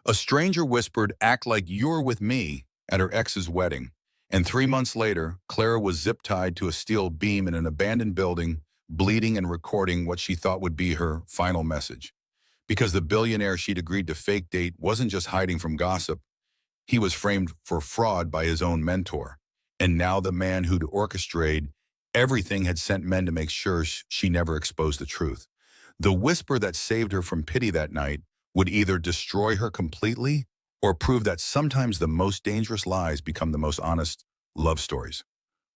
A stranger whispered, "Act like you're with me," at her ex's wedding. And 3 months later, Clara was zip-tied to a steel beam in an abandoned building, bleeding and recording what she thought would be her final message. Because the billionaire she'd agreed to fake date wasn't just hiding from gossip, he was framed for fraud by his own mentor. And now the man who'd orchestrated everything had sent men to make sure she never exposed the truth. The whisper that saved her from pity that night would either destroy her completely or prove that sometimes the most dangerous lies become the most honest love stories.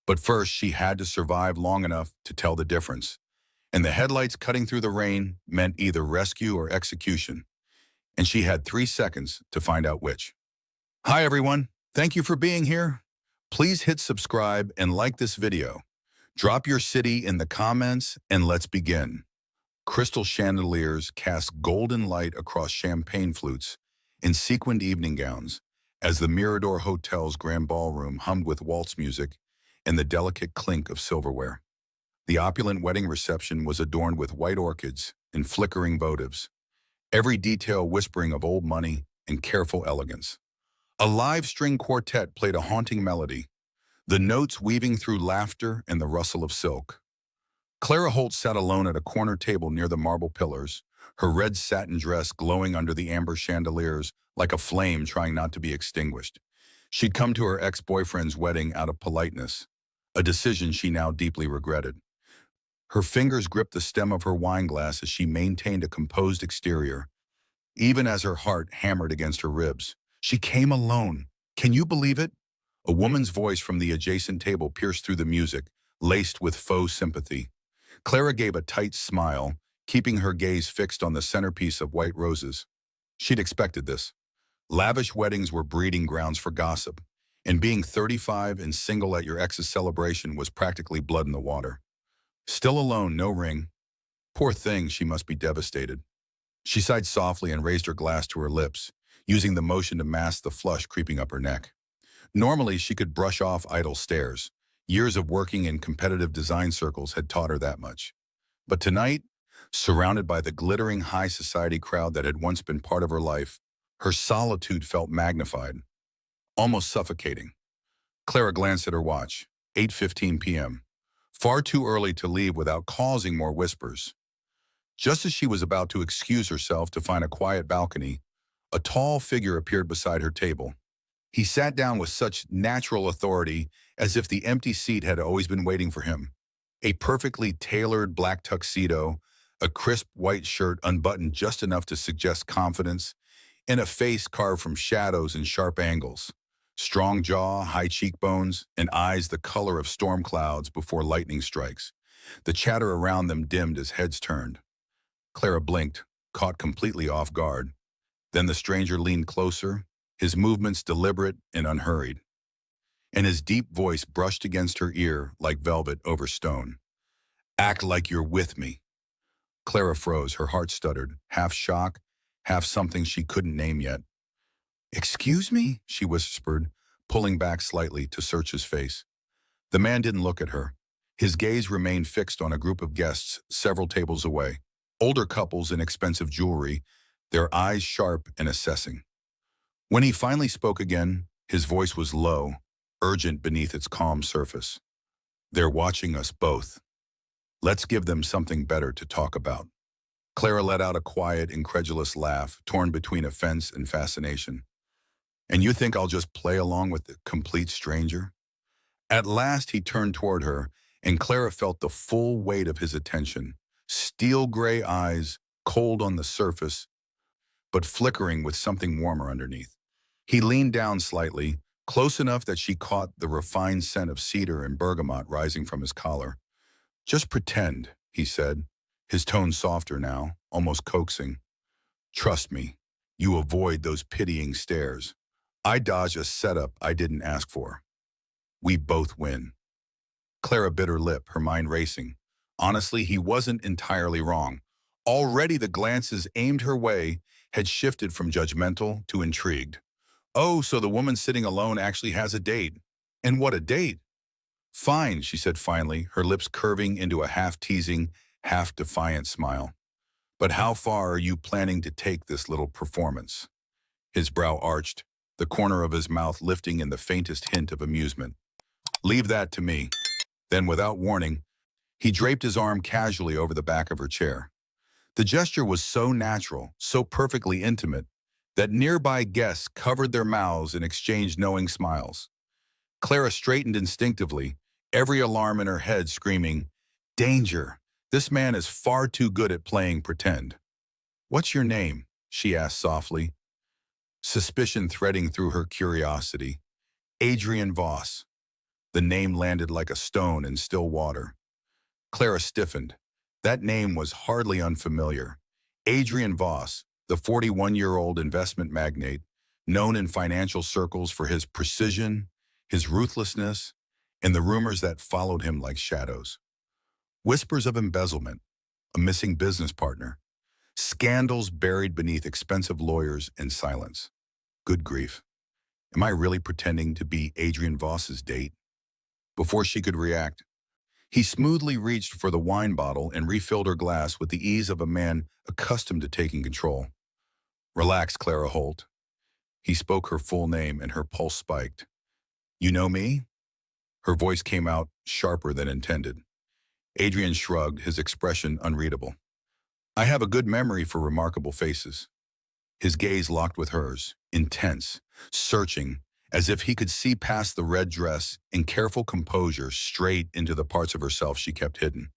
But first, she had to survive long enough to tell the difference. And the headlights cutting through the rain meant either rescue or execution. And she had 3 seconds to find out which. Hi, everyone. Thank you for being here. Please hit subscribe and like this video. Drop your city in the comments and let's begin. Crystal chandeliers cast golden light across champagne flutes in sequined evening gowns as the Mirador Hotel's grand ballroom hummed with waltz music and the delicate clink of silverware. The opulent wedding reception was adorned with white orchids and flickering votives, every detail whispering of old money and careful elegance. A live string quartet played a haunting melody, the notes weaving through laughter and the rustle of silk. Clara Holt sat alone at a corner table near the marble pillars, her red satin dress glowing under the amber chandeliers like a flame trying not to be extinguished. She'd come to her ex-boyfriend's wedding out of politeness, a decision she now deeply regretted. Her fingers gripped the stem of her wine glass as she maintained a composed exterior, even as her heart hammered against her ribs. She came alone. Can you believe it? A woman's voice from the adjacent table pierced through the music, laced with faux sympathy. Clara gave a tight smile, keeping her gaze fixed on the centerpiece of white roses. She'd expected this. Lavish weddings were breeding grounds for gossip, and being 35 and single at your ex's celebration was practically blood in the water. Still alone, no ring. Poor thing, she must be devastated. She sighed softly and raised her glass to her lips, using the motion to mask the flush creeping up her neck. Normally, she could brush off idle stares. Years of working in competitive design circles had taught her that much. But tonight, surrounded by the glittering high society crowd that had once been part of her life, her solitude felt magnified, almost suffocating. Clara glanced at her watch, 8:15 p.m. Far too early to leave without causing more whispers. Just as she was about to excuse herself to find a quiet balcony, a tall figure appeared beside her table. He sat down with such natural authority as if the empty seat had always been waiting for him. A perfectly tailored black tuxedo, a crisp white shirt unbuttoned just enough to suggest confidence, and a face carved from shadows and sharp angles. Strong jaw, high cheekbones, and eyes the color of storm clouds before lightning strikes. The chatter around them dimmed as heads turned. Clara blinked, caught completely off guard. Then the stranger leaned closer, his movements deliberate and unhurried, and his deep voice brushed against her ear like velvet over stone. "Act like you're with me." Clara froze, her heart stuttered, half shock, half something she couldn't name yet. "Excuse me?" she whispered, pulling back slightly to search his face. The man didn't look at her. His gaze remained fixed on a group of guests several tables away, older couples in expensive jewelry, their eyes sharp and assessing. When he finally spoke again, his voice was low, urgent beneath its calm surface. "They're watching us both. Let's give them something better to talk about." Clara let out a quiet, incredulous laugh, torn between offense and fascination. "And you think I'll just play along with the complete stranger?" At last he turned toward her, and Clara felt the full weight of his attention. Steel gray eyes, cold on the surface, but flickering with something warmer underneath. He leaned down slightly, close enough that she caught the refined scent of cedar and bergamot rising from his collar. "Just pretend," he said, his tone softer now, almost coaxing. "Trust me, you avoid those pitying stares. I dodge a setup I didn't ask for. We both win." Clara bit her lip, her mind racing. Honestly, he wasn't entirely wrong. Already the glances aimed her way had shifted from judgmental to intrigued. "Oh, so the woman sitting alone actually has a date. And what a date!" "Fine," she said finally, her lips curving into a half-teasing, half-defiant smile. "But how far are you planning to take this little performance?" His brow arched, the corner of his mouth lifting in the faintest hint of amusement. Leave that to me. Then, without warning, he draped his arm casually over the back of her chair. The gesture was so natural, so perfectly intimate, that nearby guests covered their mouths and exchanged knowing smiles. Clara straightened instinctively, every alarm in her head screaming, "Danger! This man is far too good at playing pretend." "What's your name?" she asked softly, suspicion threading through her curiosity. "Adrian Voss." The name landed like a stone in still water. Clara stiffened. That name was hardly unfamiliar. Adrian Voss, the 41-year-old investment magnate, known in financial circles for his precision, his ruthlessness, and the rumors that followed him like shadows. Whispers of embezzlement, a missing business partner, scandals buried beneath expensive lawyers and silence. Good grief. Am I really pretending to be Adrian Voss's date? Before she could react, he smoothly reached for the wine bottle and refilled her glass with the ease of a man accustomed to taking control. "Relax, Clara Holt." He spoke her full name and her pulse spiked. "You know me?" Her voice came out sharper than intended. Adrian shrugged, his expression unreadable. "I have a good memory for remarkable faces." His gaze locked with hers, intense, searching, as if he could see past the red dress in careful composure straight into the parts of herself she kept hidden.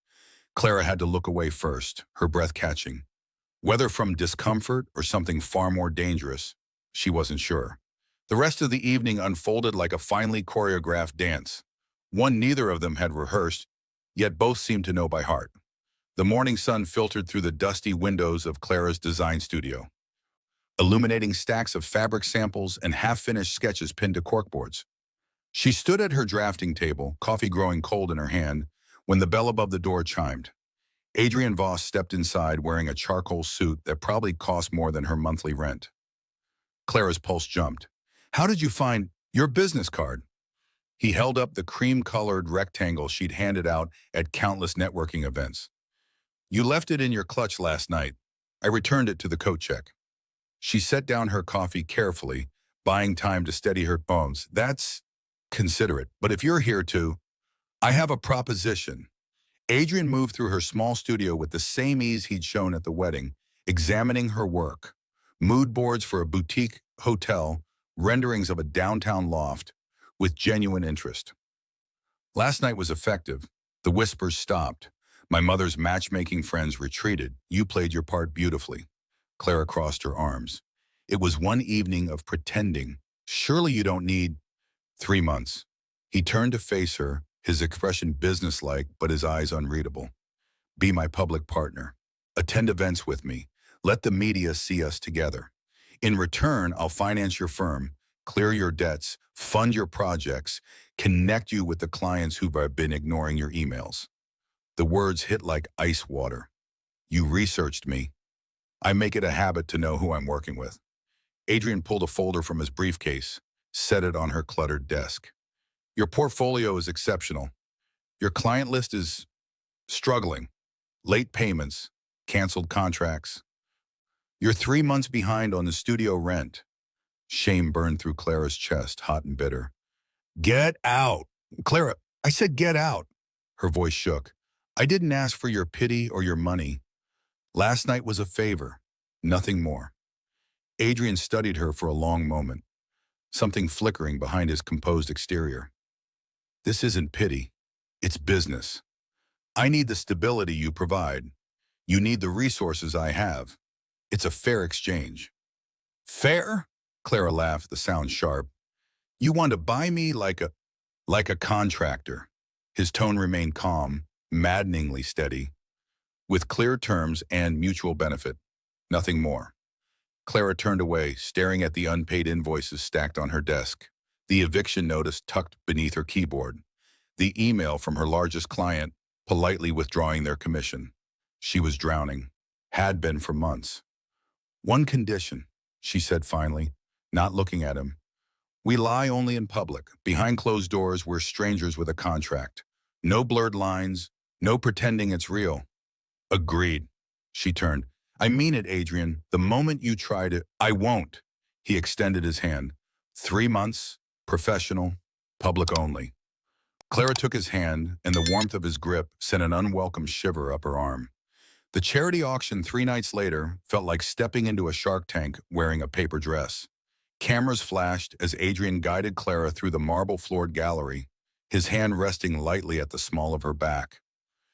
Clara had to look away first, her breath catching. Whether from discomfort or something far more dangerous, she wasn't sure. The rest of the evening unfolded like a finely choreographed dance. One neither of them had rehearsed, yet both seemed to know by heart. The morning sun filtered through the dusty windows of Clara's design studio, illuminating stacks of fabric samples and half-finished sketches pinned to corkboards. She stood at her drafting table, coffee growing cold in her hand, when the bell above the door chimed. Adrian Voss stepped inside wearing a charcoal suit that probably cost more than her monthly rent. Clara's pulse jumped. "How did you find your business card?" He held up the cream-colored rectangle she'd handed out at countless networking events. "You left it in your clutch last night. I returned it to the coat check." She set down her coffee carefully, buying time to steady her bones. "That's considerate, but if you're here to, I have a proposition." Adrian moved through her small studio with the same ease he'd shown at the wedding, examining her work. Mood boards for a boutique hotel, renderings of a downtown loft, with genuine interest. "Last night was effective. The whispers stopped. My mother's matchmaking friends retreated. You played your part beautifully." Clara crossed her arms. "It was one evening of pretending. Surely you don't need 3 months." He turned to face her, his expression businesslike but his eyes unreadable. "Be my public partner. Attend events with me. Let the media see us together. In return, I'll finance your firm, clear your debts, fund your projects, connect you with the clients who've been ignoring your emails." The words hit like ice water. "You researched me. I make it a habit to know who I'm working with." Adrian pulled a folder from his briefcase, set it on her cluttered desk. "Your portfolio is exceptional. Your client list is struggling. Late payments, canceled contracts. You're 3 months behind on the studio rent." Shame burned through Clara's chest, hot and bitter. "Get out!" "Clara, I said get out." Her voice shook. "I didn't ask for your pity or your money. Last night was a favor, nothing more." Adrian studied her for a long moment, something flickering behind his composed exterior. "This isn't pity. It's business. I need the stability you provide. You need the resources I have. It's a fair exchange." "Fair?" Clara laughed, the sound sharp. "You want to buy me like a contractor." His tone remained calm, maddeningly steady, with clear terms and mutual benefit. Nothing more. Clara turned away, staring at the unpaid invoices stacked on her desk, the eviction notice tucked beneath her keyboard, the email from her largest client politely withdrawing their commission. She was drowning, had been for months. "One condition," she said finally, not looking at him. "We lie only in public. Behind closed doors, we're strangers with a contract. No blurred lines, no pretending it's real." "Agreed." She turned. "I mean it, Adrian. The moment you try to—" "I won't." He extended his hand. 3 months, professional, public only. Clara took his hand, and the warmth of his grip sent an unwelcome shiver up her arm. The charity auction 3 nights later felt like stepping into a shark tank wearing a paper dress. Cameras flashed as Adrian guided Clara through the marble-floored gallery, his hand resting lightly at the small of her back.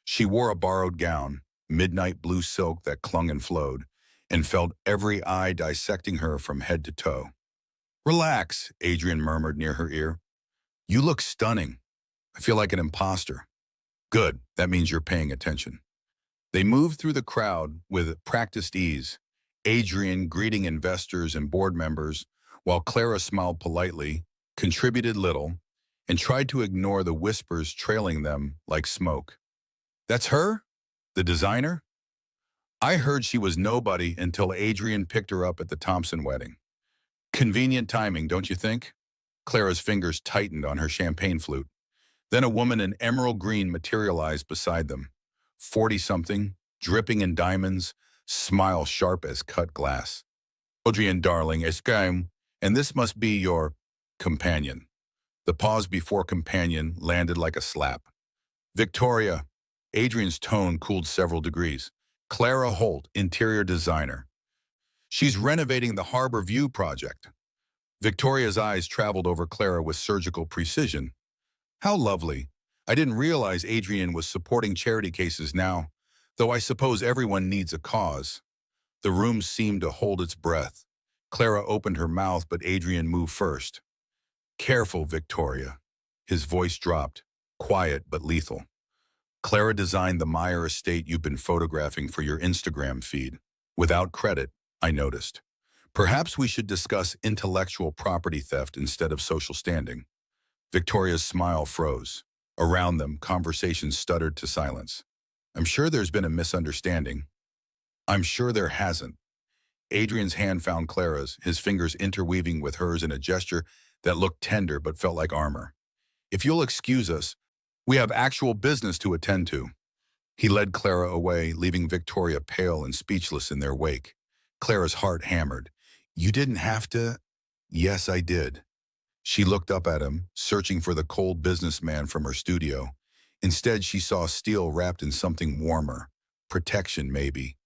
She wore a borrowed gown, midnight blue silk that clung and flowed, and felt every eye dissecting her from head to toe. "Relax," Adrian murmured near her ear. "You look stunning. I feel like an imposter." "Good, that means you're paying attention." They moved through the crowd with practiced ease, Adrian greeting investors and board members, while Clara smiled politely, contributed little, and tried to ignore the whispers trailing them like smoke. "That's her? The designer?" "I heard she was nobody until Adrian picked her up at the Thompson wedding." "Convenient timing, don't you think?" Clara's fingers tightened on her champagne flute. Then a woman in emerald green materialized beside them. 40-something, dripping in diamonds, smile sharp as cut glass. "Adrian, darling, escame, and this must be your companion." The pause before companion landed like a slap. "Victoria." Adrian's tone cooled several degrees. "Clara Holt, interior designer. She's renovating the Harbor View project." Victoria's eyes traveled over Clara with surgical precision. "How lovely. I didn't realize Adrian was supporting charity cases now, though I suppose everyone needs a cause." The room seemed to hold its breath. Clara opened her mouth, but Adrian moved first. "Careful, Victoria." His voice dropped, quiet but lethal. "Clara designed the Meyer estate you've been photographing for your Instagram feed. Without credit, I noticed. Perhaps we should discuss intellectual property theft instead of social standing." Victoria's smile froze. Around them, conversation stuttered to silence. "I'm sure there's been a misunderstanding." "I'm sure there hasn't." Adrian's hand found Clara's, his fingers interweaving with hers in a gesture that looked tender but felt like armor. "If you'll excuse us, we have actual business to attend to." He led Clara away, leaving Victoria pale and speechless in their wake. Clara's heart hammered. "You didn't have to." "Yes, I did." She looked up at him, searching for the cold businessman from her studio. Instead, she saw steel wrapped in something warmer, protection maybe,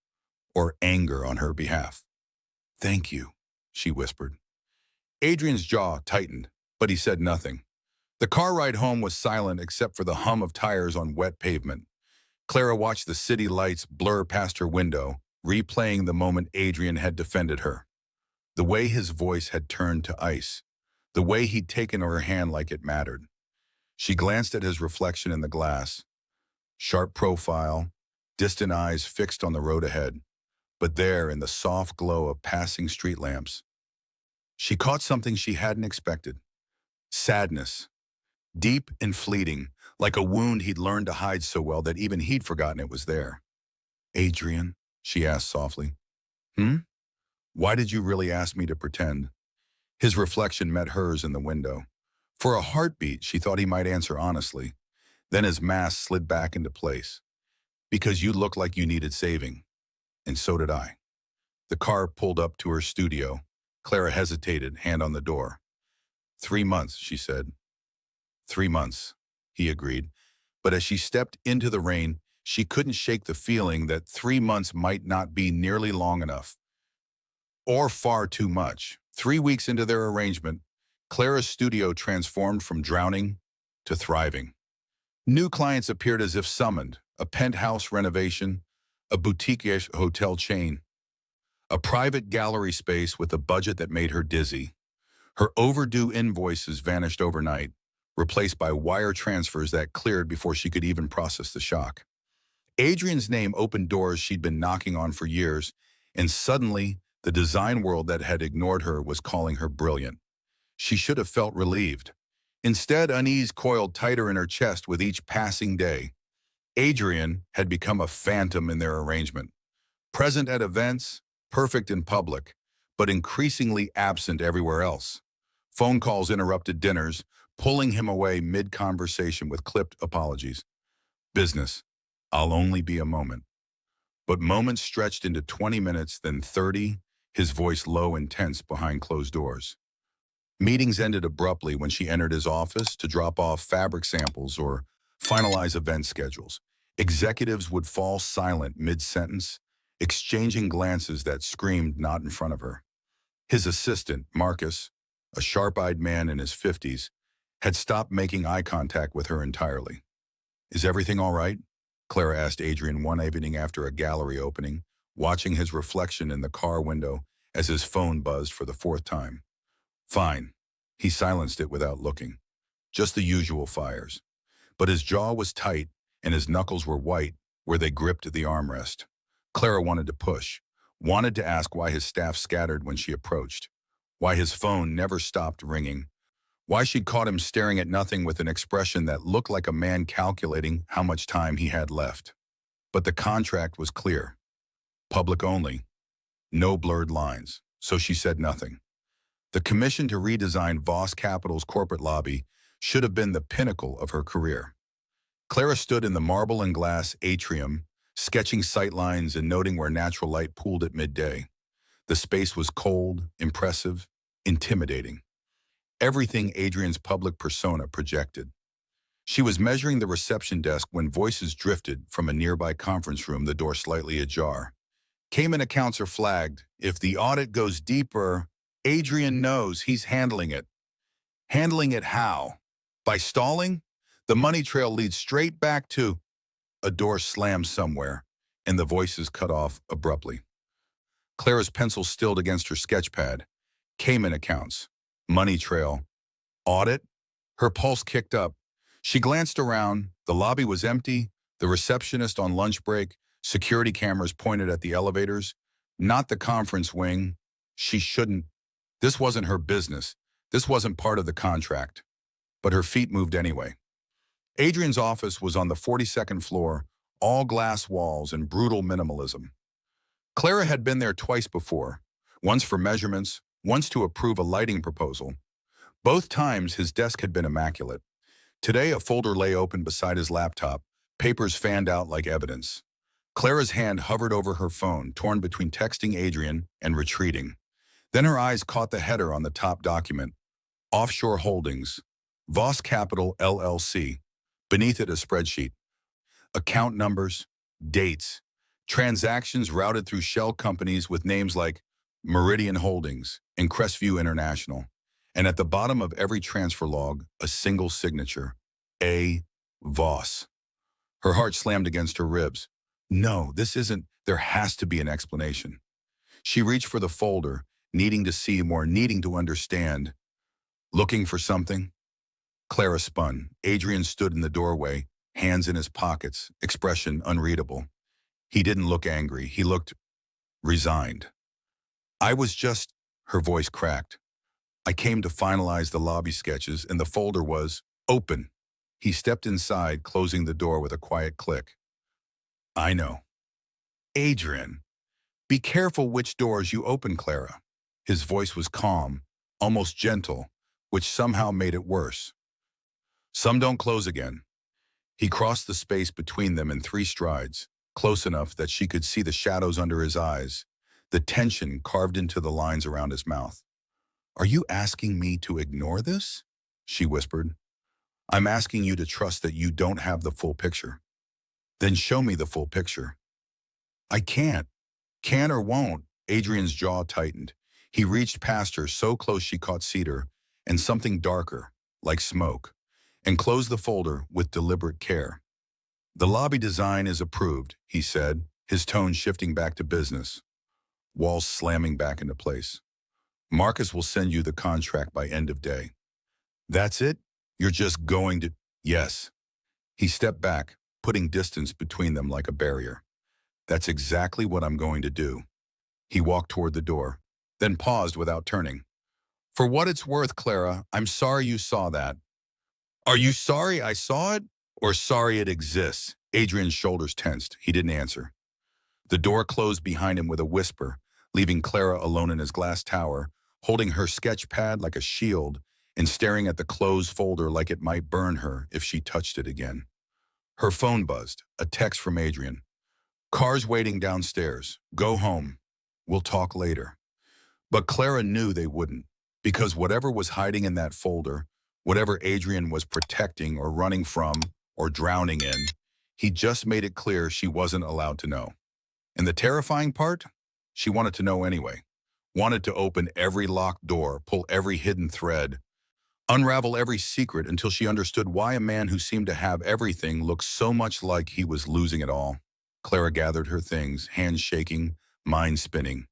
or anger on her behalf. "Thank you," she whispered. Adrian's jaw tightened, but he said nothing. The car ride home was silent except for the hum of tires on wet pavement. Clara watched the city lights blur past her window, replaying the moment Adrian had defended her. The way his voice had turned to ice. The way he'd taken her hand like it mattered. She glanced at his reflection in the glass. Sharp profile, distant eyes fixed on the road ahead. But there, in the soft glow of passing street lamps, she caught something she hadn't expected. Sadness. Deep and fleeting, like a wound he'd learned to hide so well that even he'd forgotten it was there. "Adrian," she asked softly. "Hmm? Why did you really ask me to pretend?" His reflection met hers in the window. For a heartbeat, she thought he might answer honestly. Then his mask slid back into place. "Because you looked like you needed saving. And so did I." The car pulled up to her studio. Clara hesitated, hand on the door. 3 months, she said. 3 months, he agreed. But as she stepped into the rain, she couldn't shake the feeling that 3 months might not be nearly long enough. Or far too much. 3 weeks into their arrangement, Clara's studio transformed from drowning to thriving. New clients appeared as if summoned, a penthouse renovation, a boutique-ish hotel chain, a private gallery space with a budget that made her dizzy. Her overdue invoices vanished overnight, replaced by wire transfers that cleared before she could even process the shock. Adrian's name opened doors she'd been knocking on for years, and suddenly, the design world that had ignored her was calling her brilliant. She should have felt relieved. Instead, unease coiled tighter in her chest with each passing day. Adrian had become a phantom in their arrangement. Present at events, perfect in public, but increasingly absent everywhere else. Phone calls interrupted dinners, pulling him away mid-conversation with clipped apologies. "Business. I'll only be a moment." But moments stretched into 20 minutes, then 30, his voice low and tense behind closed doors. Meetings ended abruptly when she entered his office to drop off fabric samples or finalize event schedules. Executives would fall silent mid-sentence, exchanging glances that screamed not in front of her. His assistant, Marcus, a sharp-eyed man in his 50s, had stopped making eye contact with her entirely. "Is everything all right?" Clara asked Adrian one evening after a gallery opening, watching his reflection in the car window as his phone buzzed for the fourth time. "Fine." He silenced it without looking. "Just the usual fires." But his jaw was tight and his knuckles were white where they gripped the armrest. Clara wanted to push, wanted to ask why his staff scattered when she approached, why his phone never stopped ringing, why she'd caught him staring at nothing with an expression that looked like a man calculating how much time he had left. But the contract was clear. Public only. No blurred lines. So she said nothing. The commission to redesign Voss Capital's corporate lobby should have been the pinnacle of her career. Clara stood in the marble and glass atrium, sketching sightlines and noting where natural light pooled at midday. The space was cold, impressive, intimidating. Everything Adrian's public persona projected. She was measuring the reception desk when voices drifted from a nearby conference room, the door slightly ajar. "Cayman accounts are flagged. If the audit goes deeper, Adrian knows he's handling it." "Handling it how? By stalling? The money trail leads straight back to—" A door slammed somewhere, and the voices cut off abruptly. Clara's pencil stilled against her sketch pad. Cayman accounts. Money trail. Audit? Her pulse kicked up. She glanced around. The lobby was empty, the receptionist on lunch break, security cameras pointed at the elevators. Not the conference wing. She shouldn't. This wasn't her business. This wasn't part of the contract. But her feet moved anyway. Adrian's office was on the 42nd floor, all glass walls and brutal minimalism. Clara had been there twice before, once for measurements, once to approve a lighting proposal. Both times his desk had been immaculate. Today a folder lay open beside his laptop, papers fanned out like evidence. Clara's hand hovered over her phone, torn between texting Adrian and retreating. Then her eyes caught the header on the top document. Offshore Holdings, Voss Capital LLC. Beneath it a spreadsheet. Account numbers, dates, transactions routed through shell companies with names like Meridian Holdings and Crestview International. And at the bottom of every transfer log, a single signature. A. Voss. Her heart slammed against her ribs. No, this isn't. There has to be an explanation. She reached for the folder, needing to see more, needing to understand. Looking for something? Clara spun. Adrian stood in the doorway, hands in his pockets, expression unreadable. He didn't look angry. He looked resigned. "I was just," her voice cracked. "I came to finalize the lobby sketches and the folder was open." He stepped inside, closing the door with a quiet click. "I know." "Adrian, be careful which doors you open, Clara." His voice was calm, almost gentle, which somehow made it worse. "Some don't close again." He crossed the space between them in 3 strides, close enough that she could see the shadows under his eyes, the tension carved into the lines around his mouth. "Are you asking me to ignore this?" she whispered. "I'm asking you to trust that you don't have the full picture." "Then show me the full picture." "I can't. Can or won't." Adrian's jaw tightened. He reached past her so close she caught cedar and something darker, like smoke, and closed the folder with deliberate care. "The lobby design is approved," he said, his tone shifting back to business. Walls slamming back into place. "Marcus will send you the contract by end of day." "That's it? You're just going to—" "Yes." He stepped back, putting distance between them like a barrier. "That's exactly what I'm going to do." He walked toward the door, then paused without turning. "For what it's worth, Clara, I'm sorry you saw that." "Are you sorry I saw it, or sorry it exists?" Adrian's shoulders tensed. He didn't answer. The door closed behind him with a whisper, leaving Clara alone in his glass tower, holding her sketch pad like a shield and staring at the closed folder like it might burn her if she touched it again. Her phone buzzed, a text from Adrian. "Car's waiting downstairs. Go home. We'll talk later." But Clara knew they wouldn't, because whatever was hiding in that folder, whatever Adrian was protecting or running from or drowning in, he just made it clear she wasn't allowed to know. And the terrifying part? She wanted to know anyway. Wanted to open every locked door, pull every hidden thread, unravel every secret until she understood why a man who seemed to have everything looked so much like he was losing it all. Clara gathered her things, hands shaking, mind spinning.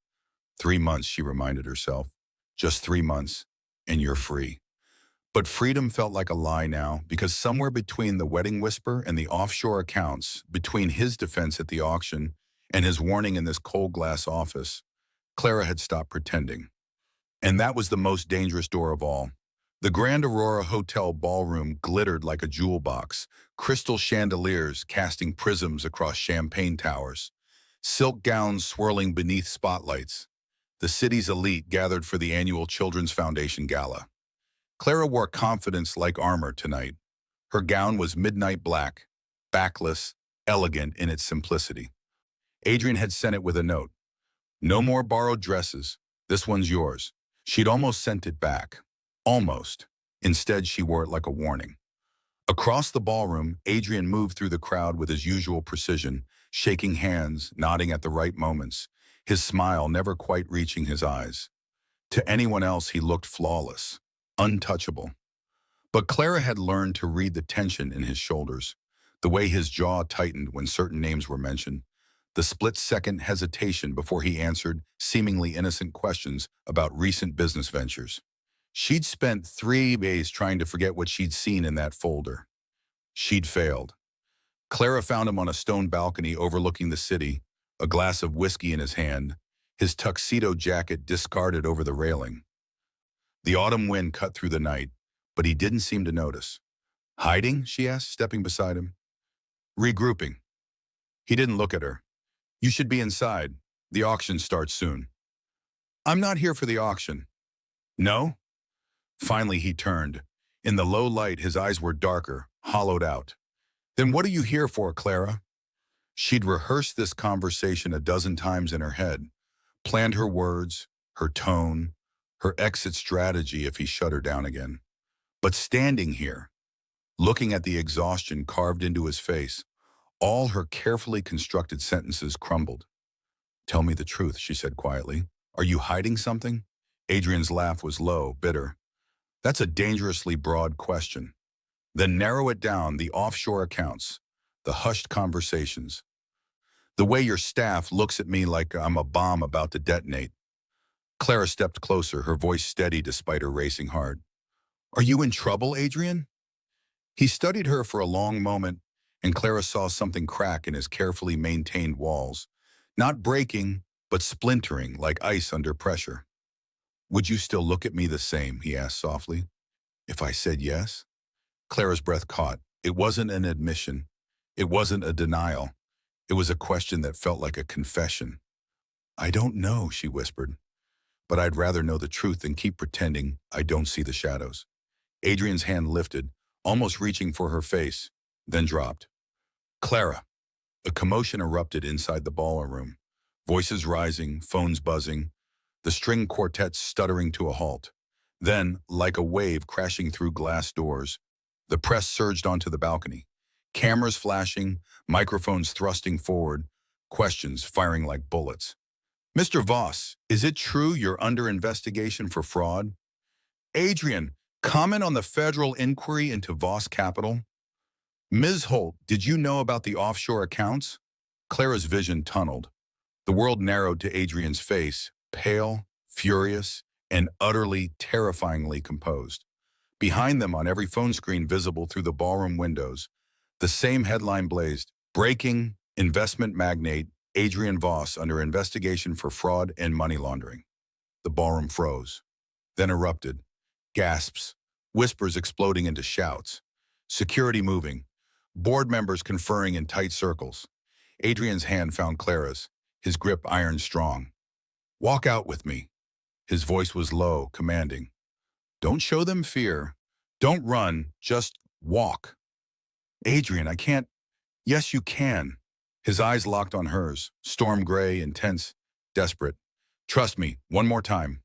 3 months, she reminded herself. Just 3 months, and you're free. But freedom felt like a lie now, because somewhere between the wedding whisper and the offshore accounts, between his defense at the auction and his warning in this cold glass office, Clara had stopped pretending. And that was the most dangerous door of all. The Grand Aurora Hotel ballroom glittered like a jewel box, crystal chandeliers casting prisms across champagne towers, silk gowns swirling beneath spotlights. The city's elite gathered for the annual Children's Foundation Gala. Clara wore confidence like armor tonight. Her gown was midnight black, backless, elegant in its simplicity. Adrian had sent it with a note. No more borrowed dresses. This one's yours. She'd almost sent it back. Almost. Instead, she wore it like a warning. Across the ballroom, Adrian moved through the crowd with his usual precision, shaking hands, nodding at the right moments, his smile never quite reaching his eyes. To anyone else, he looked flawless, untouchable. But Clara had learned to read the tension in his shoulders, the way his jaw tightened when certain names were mentioned, the split-second hesitation before he answered seemingly innocent questions about recent business ventures. She'd spent 3 days trying to forget what she'd seen in that folder. She'd failed. Clara found him on a stone balcony overlooking the city, a glass of whiskey in his hand, his tuxedo jacket discarded over the railing. The autumn wind cut through the night, but he didn't seem to notice. Hiding? She asked, stepping beside him. Regrouping. He didn't look at her. You should be inside. The auction starts soon. I'm not here for the auction. No? Finally, he turned. In the low light, his eyes were darker, hollowed out. Then what are you here for, Clara? She'd rehearsed this conversation a dozen times in her head, planned her words, her tone, her exit strategy if he shut her down again. But standing here, looking at the exhaustion carved into his face, all her carefully constructed sentences crumbled. Tell me the truth, she said quietly. Are you hiding something? Adrian's laugh was low, bitter. That's a dangerously broad question. Then narrow it down, the offshore accounts, the hushed conversations, the way your staff looks at me like I'm a bomb about to detonate. Clara stepped closer, her voice steady despite her racing heart. Are you in trouble, Adrian? He studied her for a long moment, and Clara saw something crack in his carefully maintained walls, not breaking, but splintering like ice under pressure. Would you still look at me the same, he asked softly, if I said yes? Clara's breath caught. It wasn't an admission. It wasn't a denial. It was a question that felt like a confession. I don't know, she whispered, but I'd rather know the truth than keep pretending I don't see the shadows. Adrian's hand lifted, almost reaching for her face, then dropped. Clara. A commotion erupted inside the ballroom, voices rising, phones buzzing, the string quartet stuttering to a halt. Then, like a wave crashing through glass doors, the press surged onto the balcony, cameras flashing, microphones thrusting forward, questions firing like bullets. Mr. Voss, is it true you're under investigation for fraud? Adrian, comment on the federal inquiry into Voss Capital? Ms. Holt, did you know about the offshore accounts? Clara's vision tunneled. The world narrowed to Adrian's face, pale, furious, and utterly, terrifyingly composed. Behind them, on every phone screen visible through the ballroom windows, the same headline blazed, Breaking, Investment Magnate Adrian Voss under investigation for fraud and money laundering. The ballroom froze, then erupted. Gasps, whispers exploding into shouts. Security moving, board members conferring in tight circles. Adrian's hand found Clara's, his grip iron strong. Walk out with me. His voice was low, commanding. Don't show them fear. Don't run, just walk. Adrian, I can't. Yes, you can. His eyes locked on hers, storm gray, intense, desperate. Trust me, one more time.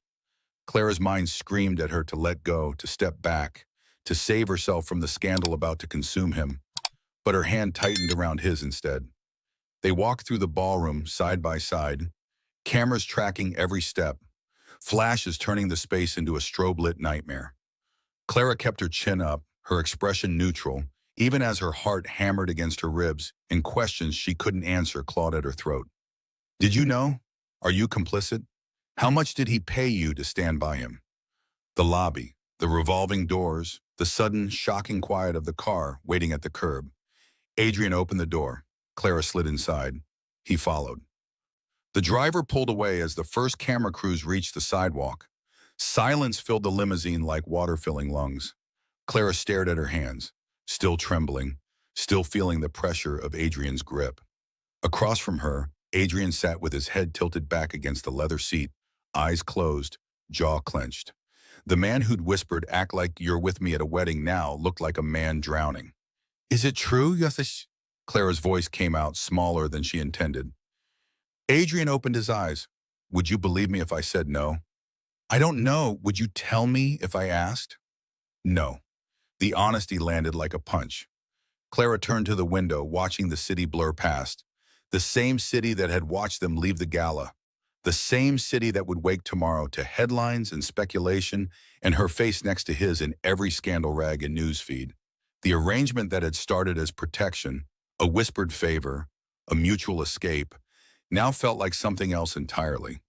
Clara's mind screamed at her to let go, to step back, to save herself from the scandal about to consume him, but her hand tightened around his instead. They walked through the ballroom side by side, cameras tracking every step, flashes turning the space into a strobe-lit nightmare. Clara kept her chin up, her expression neutral, even as her heart hammered against her ribs and questions she couldn't answer clawed at her throat. Did you know? Are you complicit? How much did he pay you to stand by him? The lobby, the revolving doors, the sudden, shocking quiet of the car waiting at the curb. Adrian opened the door. Clara slid inside. He followed. The driver pulled away as the first camera crews reached the sidewalk. Silence filled the limousine like water filling lungs. Clara stared at her hands, still trembling, still feeling the pressure of Adrian's grip. Across from her, Adrian sat with his head tilted back against the leather seat, eyes closed, jaw clenched. The man who'd whispered, "Act like you're with me at a wedding," now looked like a man drowning. "Is it true, Yasish?" Clara's voice came out smaller than she intended. Adrian opened his eyes. "Would you believe me if I said no?" "I don't know. Would you tell me if I asked?" "No." The honesty landed like a punch. Clara turned to the window, watching the city blur past. The same city that had watched them leave the gala. The same city that would wake tomorrow to headlines and speculation and her face next to his in every scandal rag and newsfeed. The arrangement that had started as protection, a whispered favor, a mutual escape, now felt like something else entirely.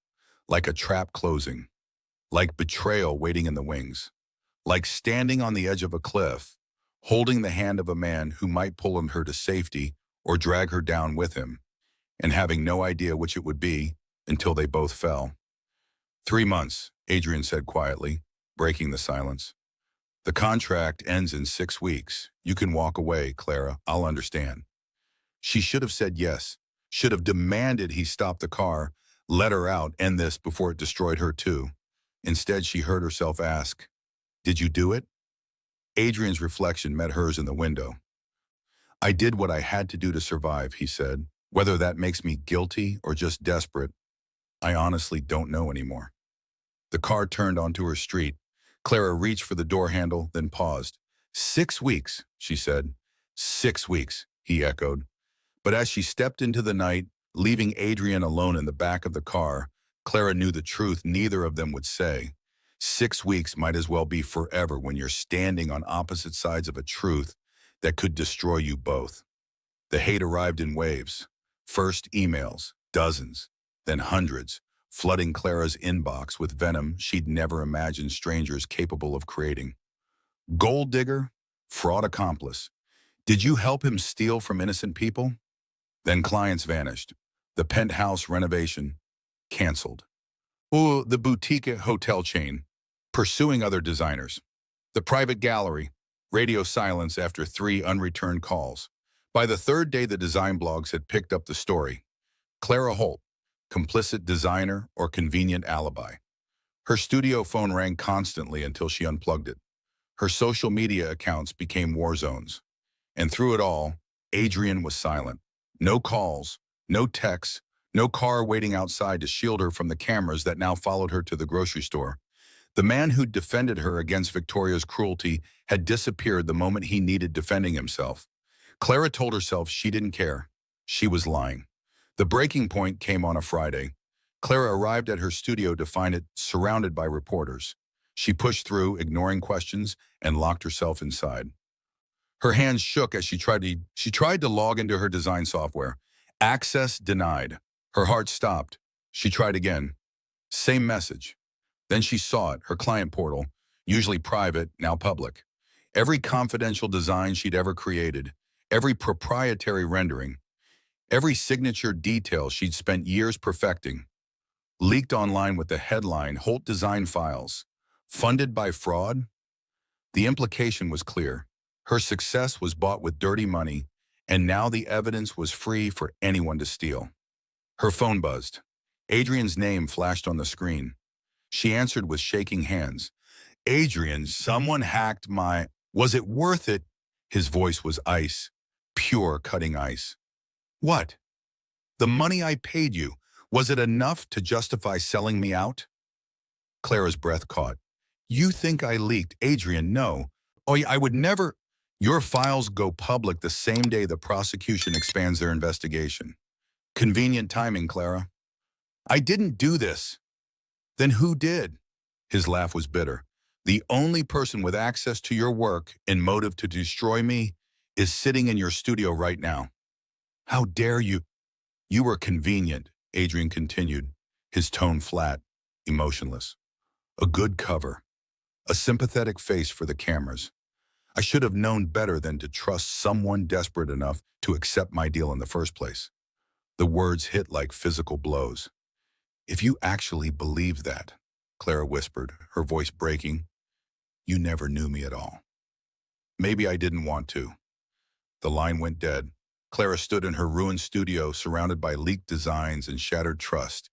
Like a trap closing. Like betrayal waiting in the wings. Like standing on the edge of a cliff, holding the hand of a man who might pull her to safety or drag her down with him, and having no idea which it would be until they both fell. 3 months, Adrian said quietly, breaking the silence. The contract ends in 6 weeks. You can walk away, Clara. I'll understand. She should have said yes, should have demanded he stop the car, let her out, end this before it destroyed her too. Instead, she heard herself ask, "Did you do it?" Adrian's reflection met hers in the window. "I did what I had to do to survive," he said. "Whether that makes me guilty or just desperate, I honestly don't know anymore." The car turned onto her street. Clara reached for the door handle, then paused. 6 weeks, she said. 6 weeks, he echoed. But as she stepped into the night, leaving Adrian alone in the back of the car, Clara knew the truth neither of them would say. 6 weeks might as well be forever when you're standing on opposite sides of a truth that could destroy you both. The hate arrived in waves. First emails, dozens, then hundreds, flooding Clara's inbox with venom she'd never imagined strangers capable of creating. Gold digger, fraud accomplice. Did you help him steal from innocent people? Then clients vanished. The penthouse renovation, canceled. Or the boutique hotel chain, pursuing other designers. The private gallery, radio silence after 3 unreturned calls. By the third day, the design blogs had picked up the story. Clara Holt, complicit designer or convenient alibi. Her studio phone rang constantly until she unplugged it. Her social media accounts became war zones. And through it all, Adrian was silent. No calls, no texts, no car waiting outside to shield her from the cameras that now followed her to the grocery store. The man who'd defended her against Victoria's cruelty had disappeared the moment he needed defending himself. Clara told herself she didn't care. She was lying. The breaking point came on a Friday. Clara arrived at her studio to find it surrounded by reporters. She pushed through, ignoring questions, and locked herself inside. Her hands shook as she tried to log into her design software. Access denied. Her heart stopped. She tried again. Same message. Then she saw it, her client portal, usually private, now public. Every confidential design she'd ever created, every proprietary rendering, every signature detail she'd spent years perfecting, leaked online with the headline, "Holt Design Files." Funded by fraud? The implication was clear. Her success was bought with dirty money, and now the evidence was free for anyone to steal. Her phone buzzed. Adrian's name flashed on the screen. She answered with shaking hands. "Adrian, someone hacked my—" "Was it worth it?" His voice was ice, pure cutting ice. "What? The money I paid you, was it enough to justify selling me out?" Clara's breath caught. You think I leaked? Adrian, no. Oh, yeah, I would never. Your files go public the same day the prosecution expands their investigation. Convenient timing, Clara. I didn't do this. Then who did? His laugh was bitter. The only person with access to your work and motive to destroy me is sitting in your studio right now. How dare you? You were convenient, Adrian continued, his tone flat, emotionless. A good cover, a sympathetic face for the cameras. I should have known better than to trust someone desperate enough to accept my deal in the first place. The words hit like physical blows. If you actually believe that, Clara whispered, her voice breaking, you never knew me at all. Maybe I didn't want to. The line went dead. Clara stood in her ruined studio surrounded by leaked designs and shattered trust,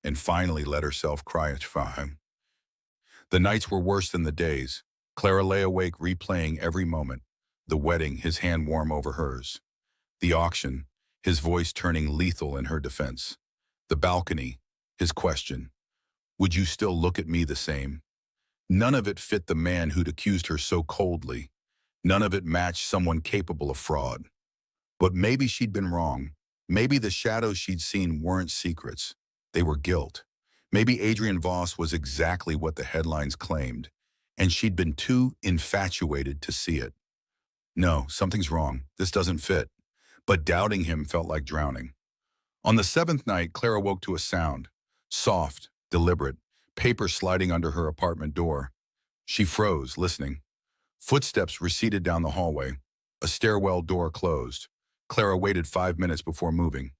and finally let herself cry for him. The nights were worse than the days. Clara lay awake replaying every moment. The wedding, his hand warm over hers. The auction, his voice turning lethal in her defense. The balcony, his question. Would you still look at me the same? None of it fit the man who'd accused her so coldly. None of it matched someone capable of fraud. But maybe she'd been wrong. Maybe the shadows she'd seen weren't secrets. They were guilt. Maybe Adrian Voss was exactly what the headlines claimed, and she'd been too infatuated to see it. No, something's wrong. This doesn't fit. But doubting him felt like drowning. On the seventh night, Clara woke to a sound. Soft, deliberate, paper sliding under her apartment door. She froze, listening. Footsteps receded down the hallway. A stairwell door closed. Clara waited 5 minutes before moving.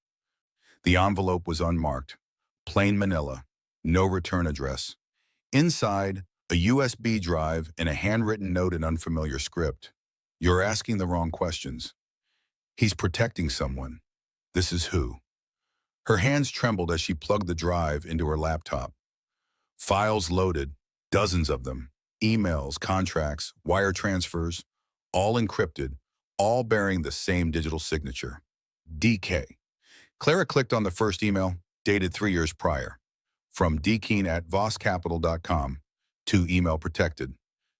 The envelope was unmarked. Plain manila. No return address. Inside, a USB drive and a handwritten note in unfamiliar script. You're asking the wrong questions. He's protecting someone. This is who. Her hands trembled as she plugged the drive into her laptop. Files loaded, dozens of them. Emails, contracts, wire transfers, all encrypted, all bearing the same digital signature. DK. Clara clicked on the first email, dated 3 years prior. From dkeen@vosscapital.com to email protected.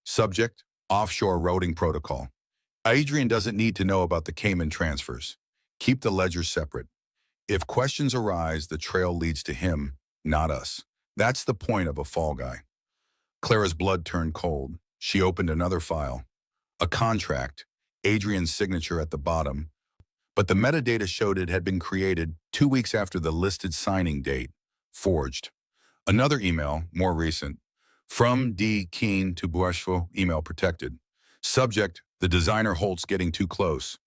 Subject, offshore routing protocol. Adrian doesn't need to know about the Cayman transfers. Keep the ledgers separate. If questions arise, the trail leads to him, not us. That's the point of a fall guy. Clara's blood turned cold. She opened another file. A contract, Adrian's signature at the bottom, but the metadata showed it had been created 2 weeks after the listed signing date. Forged. Another email, more recent. From D. Keen to Boisville, email protected. Subject, the designer Holt's getting too close.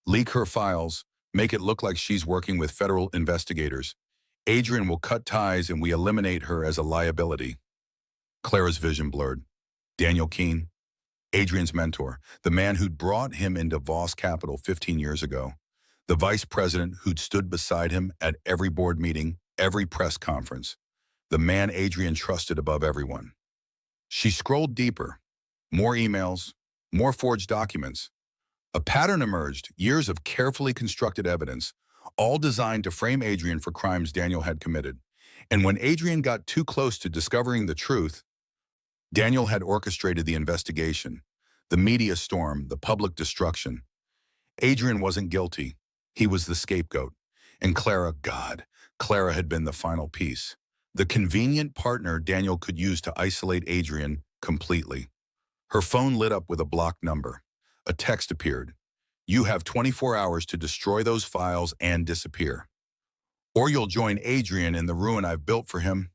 Leak her files, make it look like she's working with federal investigators. Adrian will cut ties and we eliminate her as a liability. Clara's vision blurred. Daniel Keen, Adrian's mentor, the man who'd brought him into Voss Capital 15 years ago. The vice president who'd stood beside him at every board meeting, every press conference. The man Adrian trusted above everyone. She scrolled deeper. More emails, more forged documents. A pattern emerged, years of carefully constructed evidence, all designed to frame Adrian for crimes Daniel had committed. And when Adrian got too close to discovering the truth, Daniel had orchestrated the investigation, the media storm, the public destruction. Adrian wasn't guilty. He was the scapegoat. And Clara, God, Clara had been the final piece. The convenient partner Daniel could use to isolate Adrian completely. Her phone lit up with a blocked number. A text appeared. You have 24 hours to destroy those files and disappear. Or you'll join Adrian in the ruin I've built for him.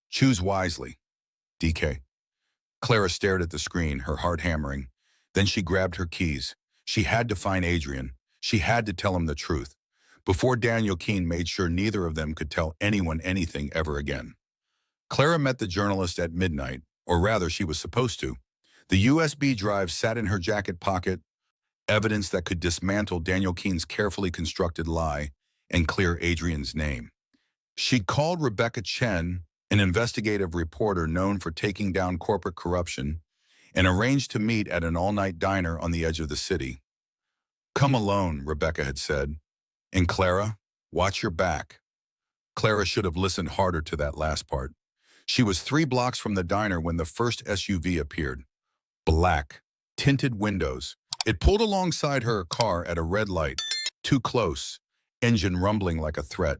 Choose wisely. DK. Clara stared at the screen, her heart hammering. Then she grabbed her keys. She had to find Adrian. She had to tell him the truth. Before Daniel Keen made sure neither of them could tell anyone anything ever again. Clara met the journalist at midnight, or rather she was supposed to. The USB drive sat in her jacket pocket, evidence that could dismantle Daniel Keen's carefully constructed lie and clear Adrian's name. She'd called Rebecca Chen, an investigative reporter known for taking down corporate corruption, and arranged to meet at an all-night diner on the edge of the city. Come alone, Rebecca had said. And Clara, watch your back. Clara should have listened harder to that last part. She was 3 blocks from the diner when the first SUV appeared. Black, tinted windows. It pulled alongside her car at a red light. Too close, engine rumbling like a threat.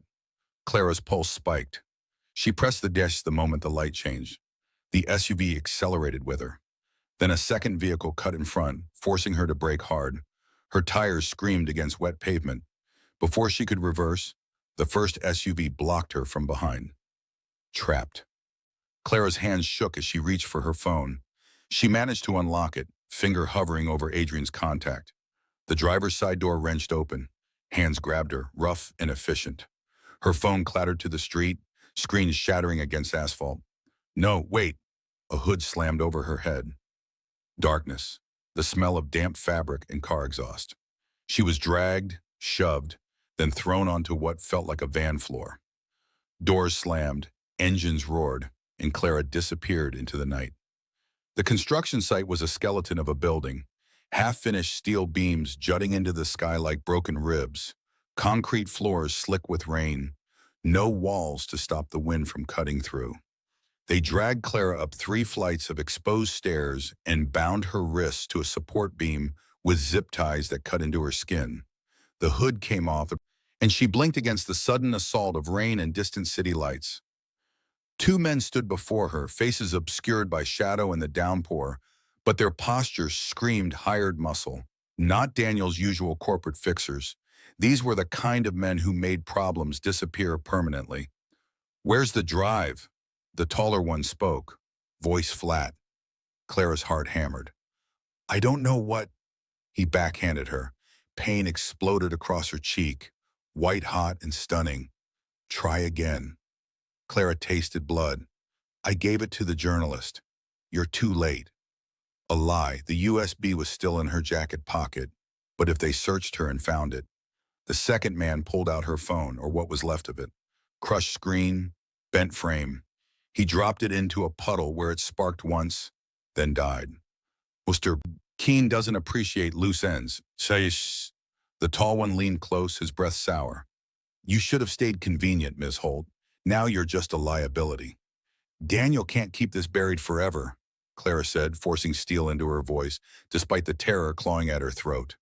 Clara's pulse spiked. She pressed the dash the moment the light changed. The SUV accelerated with her. Then a second vehicle cut in front, forcing her to brake hard. Her tires screamed against wet pavement. Before she could reverse, the first SUV blocked her from behind. Trapped. Clara's hands shook as she reached for her phone. She managed to unlock it, finger hovering over Adrian's contact. The driver's side door wrenched open. Hands grabbed her, rough and efficient. Her phone clattered to the street, screen shattering against asphalt. No, wait. A hood slammed over her head. Darkness, the smell of damp fabric and car exhaust. She was dragged, shoved, then thrown onto what felt like a van floor. Doors slammed, engines roared, and Clara disappeared into the night. The construction site was a skeleton of a building, half-finished steel beams jutting into the sky like broken ribs, concrete floors slick with rain, no walls to stop the wind from cutting through. They dragged Clara up 3 flights of exposed stairs and bound her wrists to a support beam with zip ties that cut into her skin. The hood came off, and she blinked against the sudden assault of rain and distant city lights. 2 men stood before her, faces obscured by shadow and the downpour, but their postures screamed hired muscle. Not Daniel's usual corporate fixers. These were the kind of men who made problems disappear permanently. "Where's the drive?" The taller one spoke, voice flat. Clara's heart hammered. "I don't know what—" He backhanded her. Pain exploded across her cheek, white hot and stunning. "Try again." Clara tasted blood. "I gave it to the journalist. You're too late." A lie. The USB was still in her jacket pocket, but if they searched her and found it. The second man pulled out her phone, or what was left of it. Crushed screen, bent frame. He dropped it into a puddle where it sparked once, then died. "Mr. Keene doesn't appreciate loose ends. Says." The tall one leaned close, his breath sour. "You should have stayed convenient, Miss Holt. Now you're just a liability." "Daniel can't keep this buried forever," Clara said, forcing steel into her voice, despite the terror clawing at her throat.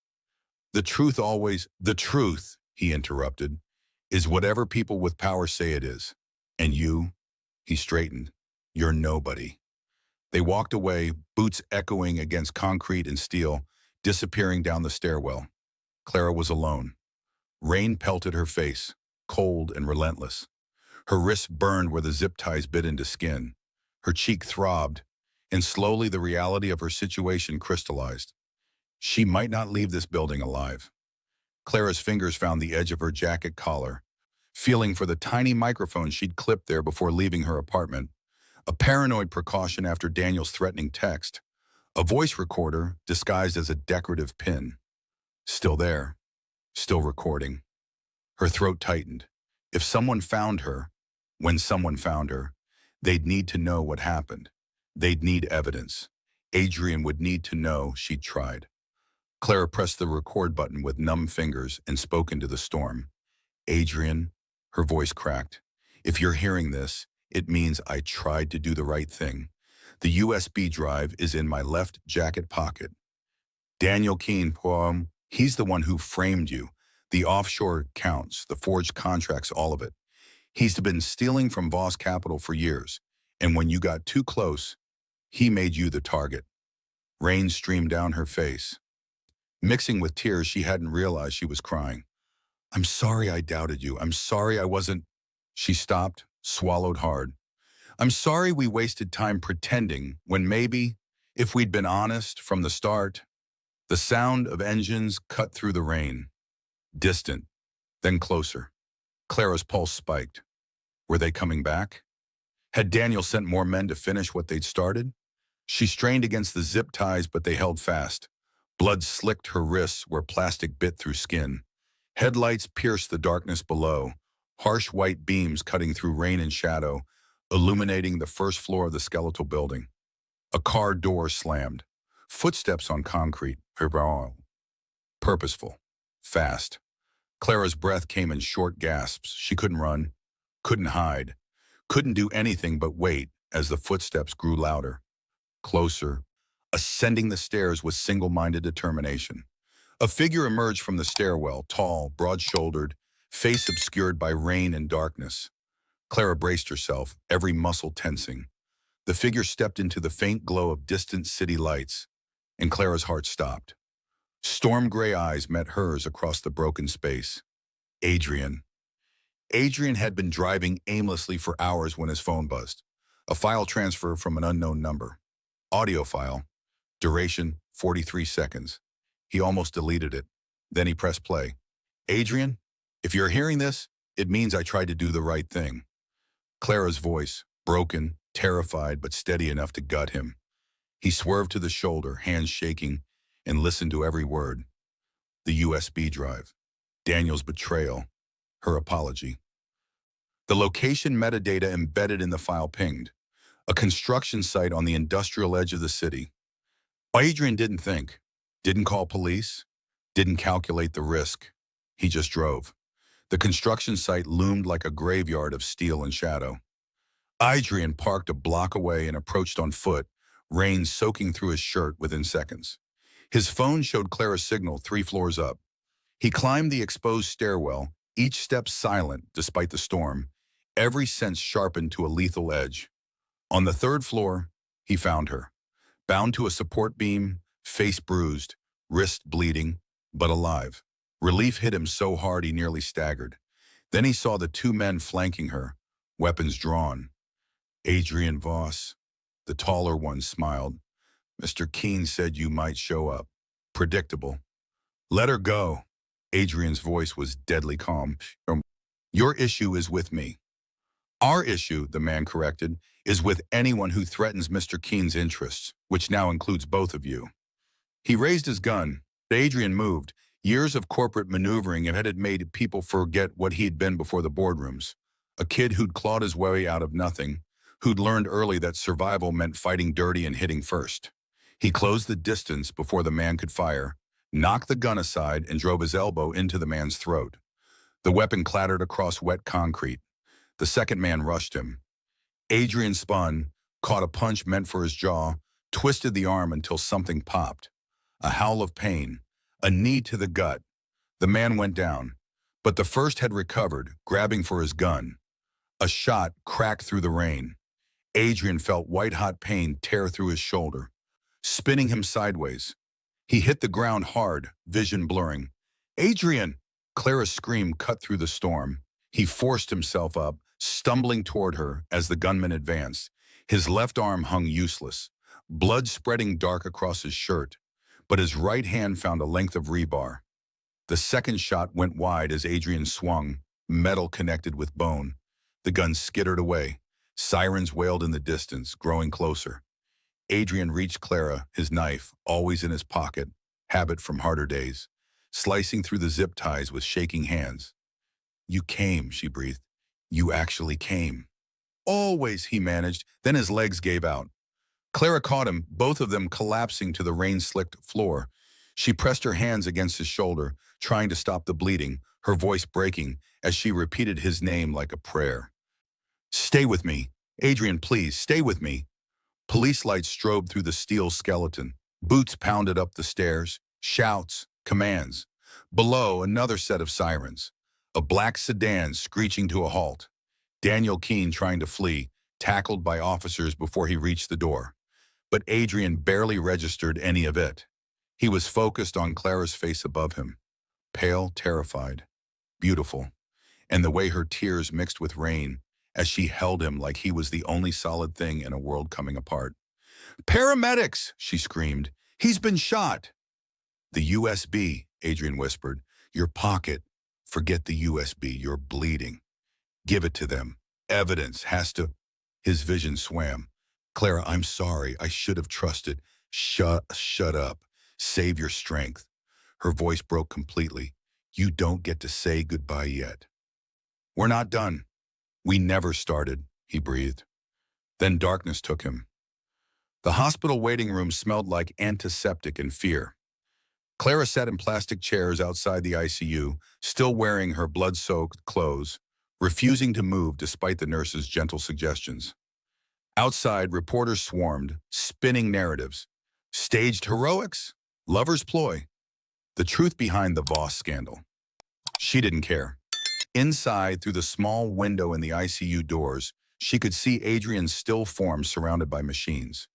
"The truth," he interrupted, "is whatever people with power say it is. And you," he straightened, "you're nobody." They walked away, boots echoing against concrete and steel, disappearing down the stairwell. Clara was alone. Rain pelted her face, cold and relentless. Her wrists burned where the zip ties bit into skin. Her cheek throbbed, and slowly the reality of her situation crystallized. She might not leave this building alive. Clara's fingers found the edge of her jacket collar, feeling for the tiny microphone she'd clipped there before leaving her apartment. A paranoid precaution after Daniel's threatening text. A voice recorder disguised as a decorative pin. Still there, still recording. Her throat tightened. If someone found her, when someone found her, they'd need to know what happened. They'd need evidence. Adrian would need to know she'd tried. Clara pressed the record button with numb fingers and spoke into the storm. "Adrian," her voice cracked, "if you're hearing this, it means I tried to do the right thing. The USB drive is in my left jacket pocket. Daniel Keene, he's the one who framed you. The offshore accounts, the forged contracts, all of it. He's been stealing from Voss Capital for years, and when you got too close, he made you the target." Rain streamed down her face. Mixing with tears, she hadn't realized she was crying. "I'm sorry I doubted you. I'm sorry I wasn't—" She stopped, swallowed hard. "I'm sorry we wasted time pretending when maybe, if we'd been honest from the start." The sound of engines cut through the rain. Distant, then closer. Clara's pulse spiked. Were they coming back? Had Daniel sent more men to finish what they'd started? She strained against the zip ties, but they held fast. Blood slicked her wrists where plastic bit through skin. Headlights pierced the darkness below, harsh white beams cutting through rain and shadow, illuminating the first floor of the skeletal building. A car door slammed. Footsteps on concrete. Purposeful. Fast. Clara's breath came in short gasps. She couldn't run, couldn't hide, couldn't do anything but wait as the footsteps grew louder, closer, ascending the stairs with single-minded determination. A figure emerged from the stairwell, tall, broad-shouldered, face obscured by rain and darkness. Clara braced herself, every muscle tensing. The figure stepped into the faint glow of distant city lights, and Clara's heart stopped. Storm-gray eyes met hers across the broken space. Adrian. Adrian had been driving aimlessly for hours when his phone buzzed. A file transfer from an unknown number. Audio file. Duration, 43 seconds. He almost deleted it. Then he pressed play. Adrian, if you're hearing this, it means I tried to do the right thing. Clara's voice, broken, terrified, but steady enough to gut him. He swerved to the shoulder, hands shaking, and listened to every word. The USB drive. Daniel's betrayal. Her apology. The location metadata embedded in the file pinged. A construction site on the industrial edge of the city. Adrian didn't think, didn't call police, didn't calculate the risk. He just drove. The construction site loomed like a graveyard of steel and shadow. Adrian parked a block away and approached on foot, rain soaking through his shirt within seconds. His phone showed Clara's signal 3 floors up. He climbed the exposed stairwell, each step silent despite the storm, every sense sharpened to a lethal edge. On the 3rd floor, he found her, bound to a support beam, face bruised, wrist bleeding, but alive. Relief hit him so hard he nearly staggered. Then he saw the 2 men flanking her, weapons drawn. Adrian Voss. The taller one smiled. Mr. Keene said you might show up. Predictable. Let her go. Adrian's voice was deadly calm. Your issue is with me. Our issue, the man corrected, is with anyone who threatens Mr. Keene's interests, which now includes both of you. He raised his gun. Adrian moved. Years of corporate maneuvering had made people forget what he'd been before the boardrooms. A kid who'd clawed his way out of nothing, who'd learned early that survival meant fighting dirty and hitting first. He closed the distance before the man could fire, knocked the gun aside, and drove his elbow into the man's throat. The weapon clattered across wet concrete. The second man rushed him. Adrian spun, caught a punch meant for his jaw, twisted the arm until something popped. A howl of pain, a knee to the gut. The man went down, but the first had recovered, grabbing for his gun. A shot cracked through the rain. Adrian felt white-hot pain tear through his shoulder, spinning him sideways. He hit the ground hard, vision blurring. Adrian! Clara's scream cut through the storm. He forced himself up, stumbling toward her as the gunman advanced. His left arm hung useless, blood spreading dark across his shirt, but his right hand found a length of rebar. The second shot went wide as Adrian swung, metal connected with bone. The gun skittered away. Sirens wailed in the distance, growing closer. Adrian reached Clara, his knife, always in his pocket, habit from harder days, slicing through the zip ties with shaking hands. You came, she breathed. You actually came. Always, he managed, then his legs gave out. Clara caught him, both of them collapsing to the rain-slicked floor. She pressed her hands against his shoulder, trying to stop the bleeding, her voice breaking as she repeated his name like a prayer. Stay with me. Adrian, please, stay with me. Police lights strobed through the steel skeleton. Boots pounded up the stairs. Shouts, commands. Below, another set of sirens. A black sedan screeching to a halt. Daniel Keene trying to flee, tackled by officers before he reached the door. But Adrian barely registered any of it. He was focused on Clara's face above him. Pale, terrified, beautiful, and the way her tears mixed with rain as she held him like he was the only solid thing in a world coming apart. Paramedics, she screamed. He's been shot. The USB, Adrian whispered. Your pocket. Forget the USB. You're bleeding. Give it to them. Evidence has to... His vision swam. Clara, I'm sorry. I should have trusted. Shut up. Save your strength. Her voice broke completely. You don't get to say goodbye yet. We're not done. We never started, he breathed. Then darkness took him. The hospital waiting room smelled like antiseptic and fear. Clara sat in plastic chairs outside the ICU, still wearing her blood-soaked clothes, refusing to move despite the nurse's gentle suggestions. Outside, reporters swarmed, spinning narratives. Staged heroics? Lover's ploy? The truth behind the Voss scandal. She didn't care. Inside, through the small window in the ICU doors, she could see Adrian's still form surrounded by machines.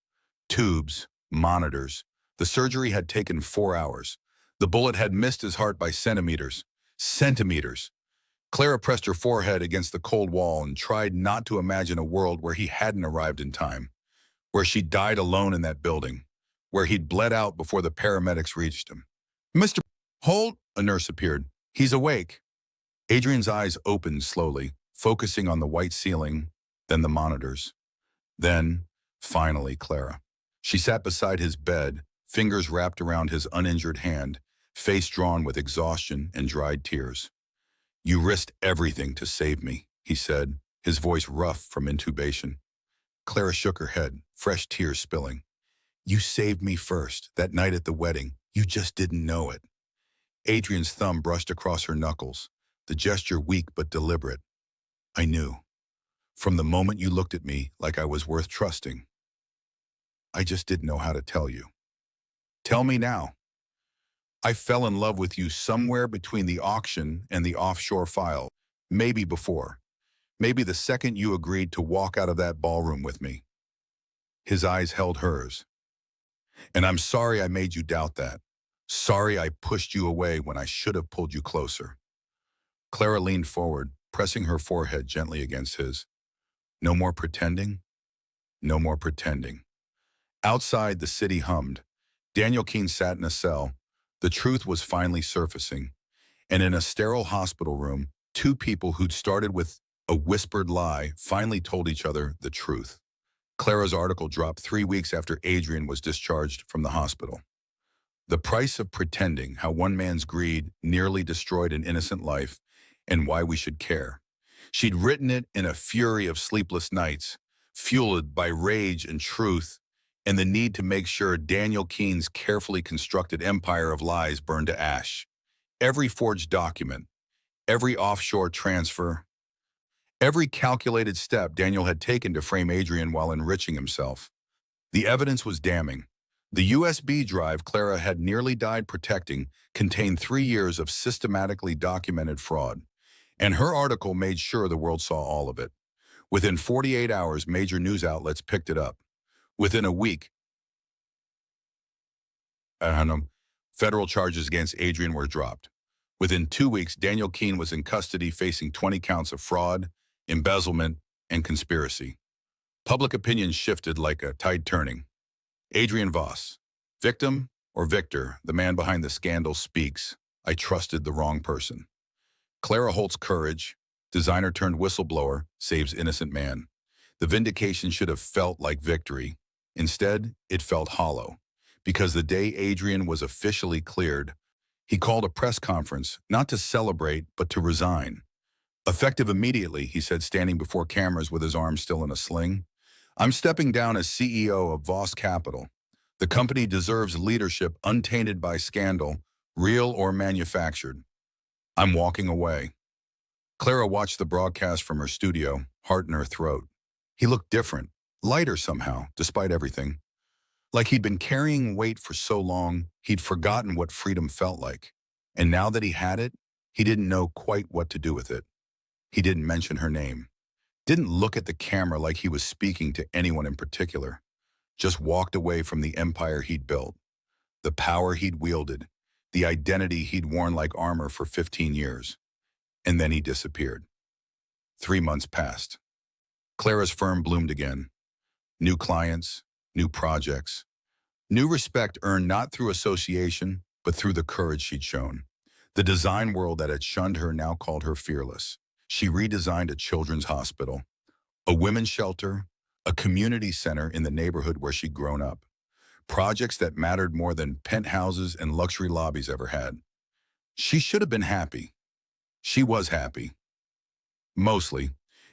Tubes, monitors. The surgery had taken 4 hours. The bullet had missed his heart by centimeters. Centimeters. Clara pressed her forehead against the cold wall and tried not to imagine a world where he hadn't arrived in time, where she died alone in that building, where he'd bled out before the paramedics reached him. Mr. Holt, a nurse appeared. He's awake. Adrian's eyes opened slowly, focusing on the white ceiling, then the monitors. Then, finally, Clara. She sat beside his bed, fingers wrapped around his uninjured hand, face drawn with exhaustion and dried tears. You risked everything to save me, he said, his voice rough from intubation. Clara shook her head, fresh tears spilling. You saved me first, that night at the wedding. You just didn't know it. Adrian's thumb brushed across her knuckles, the gesture weak but deliberate. I knew. From the moment you looked at me like I was worth trusting. I just didn't know how to tell you. Tell me now. I fell in love with you somewhere between the auction and the offshore file, maybe before. Maybe the second you agreed to walk out of that ballroom with me. His eyes held hers. And I'm sorry I made you doubt that. Sorry I pushed you away when I should have pulled you closer. Clara leaned forward, pressing her forehead gently against his. No more pretending? No more pretending. Outside, the city hummed. Daniel Keene sat in a cell. The truth was finally surfacing. And in a sterile hospital room, two people who'd started with a whispered lie finally told each other the truth. Clara's article dropped 3 weeks after Adrian was discharged from the hospital. The price of pretending, how one man's greed nearly destroyed an innocent life, and why we should care. She'd written it in a fury of sleepless nights, fueled by rage and truth, and the need to make sure Daniel Keene's carefully constructed empire of lies burned to ash. Every forged document, every offshore transfer, every calculated step Daniel had taken to frame Adrian while enriching himself. The evidence was damning. The USB drive Clara had nearly died protecting contained 3 years of systematically documented fraud, and her article made sure the world saw all of it. Within 48 hours, major news outlets picked it up. Within a week, federal charges against Adrian were dropped. Within 2 weeks, Daniel Keene was in custody facing 20 counts of fraud, embezzlement, and conspiracy. Public opinion shifted like a tide turning. Adrian Voss, victim or victor, the man behind the scandal speaks. I trusted the wrong person. Clara Holt's courage, designer turned whistleblower, saves innocent man. The vindication should have felt like victory. Instead, it felt hollow. Because the day Adrian was officially cleared, he called a press conference, not to celebrate, but to resign. Effective immediately, he said, standing before cameras with his arm still in a sling. I'm stepping down as CEO of Voss Capital. The company deserves leadership untainted by scandal, real or manufactured. I'm walking away. Clara watched the broadcast from her studio, heart in her throat. He looked different, lighter somehow, despite everything. Like he'd been carrying weight for so long, he'd forgotten what freedom felt like. And now that he had it, he didn't know quite what to do with it. He didn't mention her name. Didn't look at the camera like he was speaking to anyone in particular. Just walked away from the empire he'd built, the power he'd wielded, the identity he'd worn like armor for 15 years. And then he disappeared. 3 months passed. Clara's firm bloomed again. New clients, new projects, new respect earned not through association, but through the courage she'd shown. The design world that had shunned her now called her fearless. She redesigned a children's hospital, a women's shelter, a community center in the neighborhood where she'd grown up. Projects that mattered more than penthouses and luxury lobbies ever had. She should have been happy. She was happy. Mostly,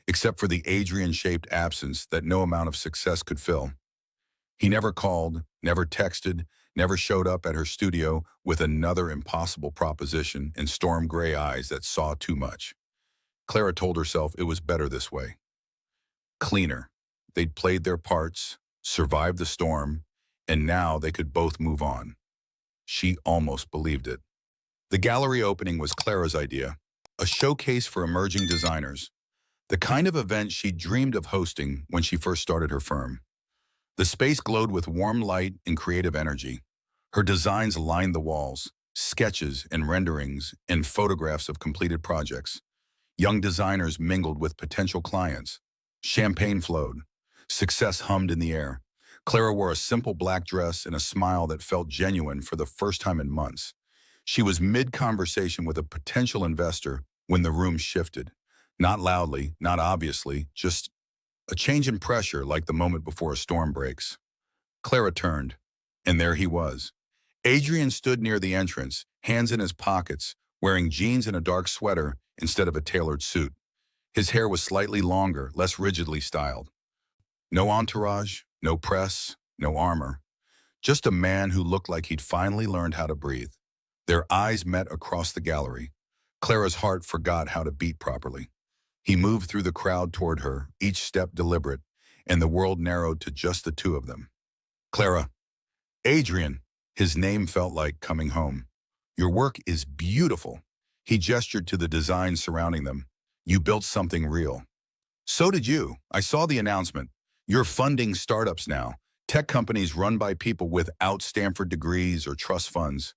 except for the Adrian-shaped absence that no amount of success could fill. He never called, never texted, never showed up at her studio with another impossible proposition and storm gray eyes that saw too much. Clara told herself it was better this way. Cleaner. They'd played their parts, survived the storm, and now they could both move on. She almost believed it. The gallery opening was Clara's idea, a showcase for emerging designers, the kind of event she dreamed of hosting when she first started her firm. The space glowed with warm light and creative energy. Her designs lined the walls, sketches and renderings and photographs of completed projects. Young designers mingled with potential clients. Champagne flowed. Success hummed in the air. Clara wore a simple black dress and a smile that felt genuine for the first time in months. She was mid-conversation with a potential investor when the room shifted. Not loudly, not obviously, just a change in pressure like the moment before a storm breaks. Clara turned, and there he was. Adrian stood near the entrance, hands in his pockets, wearing jeans and a dark sweater instead of a tailored suit. His hair was slightly longer, less rigidly styled. No entourage, no press, no armor. Just a man who looked like he'd finally learned how to breathe. Their eyes met across the gallery. Clara's heart forgot how to beat properly. He moved through the crowd toward her, each step deliberate, and the world narrowed to just the two of them. Clara. Adrian. His name felt like coming home. Your work is beautiful. He gestured to the designs surrounding them. You built something real. So did you. I saw the announcement. You're funding startups now, tech companies run by people without Stanford degrees or trust funds.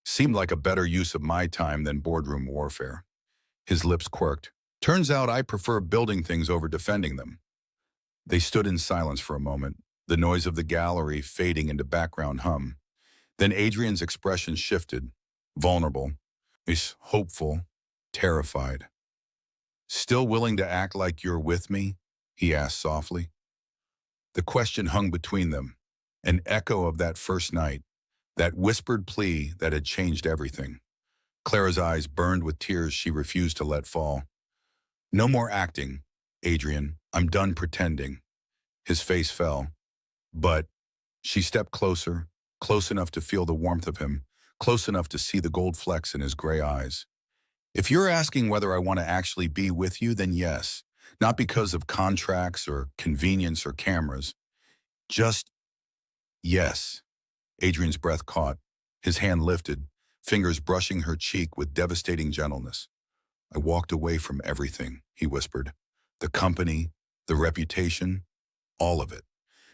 Seemed like a better use of my time than boardroom warfare. His lips quirked. Turns out I prefer building things over defending them. They stood in silence for a moment, the noise of the gallery fading into background hum. Then Adrian's expression shifted, vulnerable, hopeful, terrified. Still willing to act like you're with me? He asked softly. The question hung between them, an echo of that first night, that whispered plea that had changed everything. Clara's eyes burned with tears she refused to let fall. No more acting, Adrian. I'm done pretending. His face fell. But she stepped closer, close enough to feel the warmth of him, close enough to see the gold flecks in his gray eyes. If you're asking whether I want to actually be with you, then yes. Not because of contracts or convenience or cameras. Just yes. Adrian's breath caught. His hand lifted, fingers brushing her cheek with devastating gentleness. I walked away from everything, he whispered. The company, the reputation, all of it.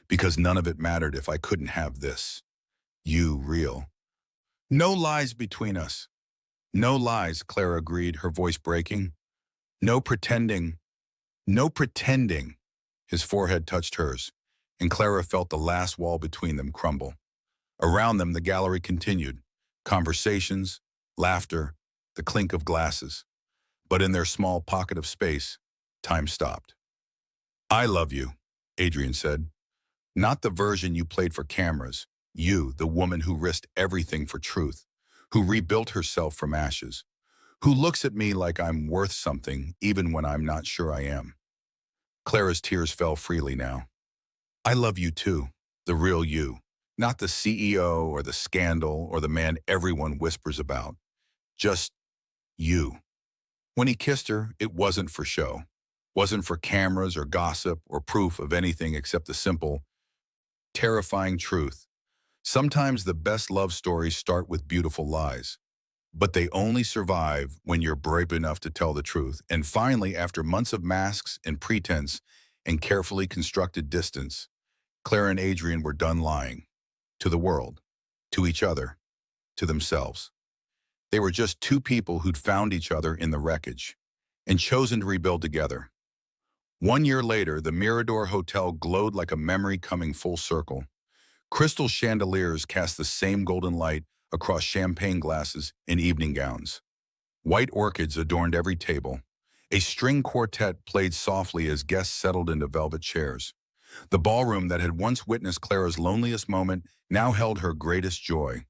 Because none of it mattered if I couldn't have this. You, real. No lies between us. No lies, Clara agreed, her voice breaking. No pretending. No pretending. His forehead touched hers, and Clara felt the last wall between them crumble. Around them, the gallery continued. Conversations, laughter, the clink of glasses. But in their small pocket of space, time stopped. I love you, Adrian said. Not the version you played for cameras. You, the woman who risked everything for truth, who rebuilt herself from ashes, who looks at me like I'm worth something even when I'm not sure I am. Clara's tears fell freely now. I love you too, the real you, not the CEO or the scandal or the man everyone whispers about. Just you. When he kissed her, it wasn't for show. Wasn't for cameras or gossip or proof of anything except the simple, terrifying truth. Sometimes the best love stories start with beautiful lies, but they only survive when you're brave enough to tell the truth. And finally, after months of masks and pretense and carefully constructed distance, Clara and Adrian were done lying. To the world, to each other, to themselves. They were just two people who'd found each other in the wreckage and chosen to rebuild together. 1 year later, the Mirador Hotel glowed like a memory coming full circle. Crystal chandeliers cast the same golden light across champagne glasses and evening gowns. White orchids adorned every table. A string quartet played softly as guests settled into velvet chairs. The ballroom that had once witnessed Clara's loneliest moment now held her greatest joy.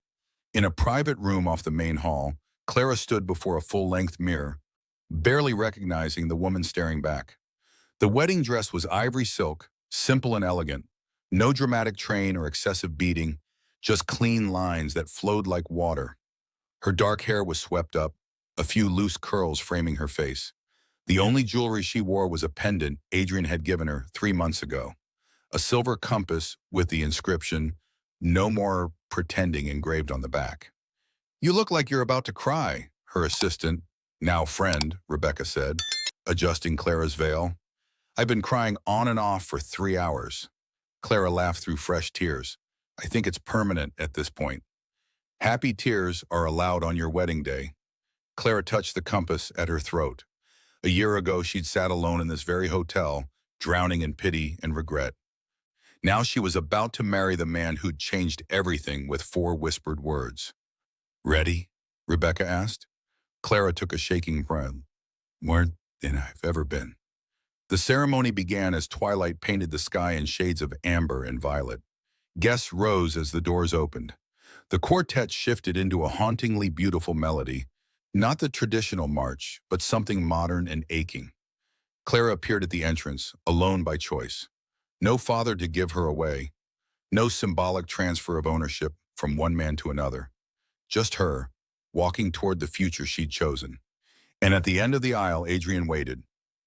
In a private room off the main hall, Clara stood before a full-length mirror, barely recognizing the woman staring back. The wedding dress was ivory silk, simple and elegant. No dramatic train or excessive beading, just clean lines that flowed like water. Her dark hair was swept up, a few loose curls framing her face. The only jewelry she wore was a pendant Adrian had given her 3 months ago, a silver compass with the inscription, "No more pretending," engraved on the back. "You look like you're about to cry," her assistant, now friend, Rebecca said, adjusting Clara's veil. "I've been crying on and off for 3 hours." Clara laughed through fresh tears. "I think it's permanent at this point." "Happy tears are allowed on your wedding day." Clara touched the compass at her throat. A year ago, she'd sat alone in this very hotel, drowning in pity and regret. Now she was about to marry the man who'd changed everything with 4 whispered words. "Ready?" Rebecca asked. Clara took a shaking breath. "More than I've ever been." The ceremony began as twilight painted the sky in shades of amber and violet. Guests rose as the doors opened. The quartet shifted into a hauntingly beautiful melody, not the traditional march, but something modern and aching. Clara appeared at the entrance, alone by choice. No father to give her away, no symbolic transfer of ownership from one man to another. Just her, walking toward the future she'd chosen. And at the end of the aisle, Adrian waited.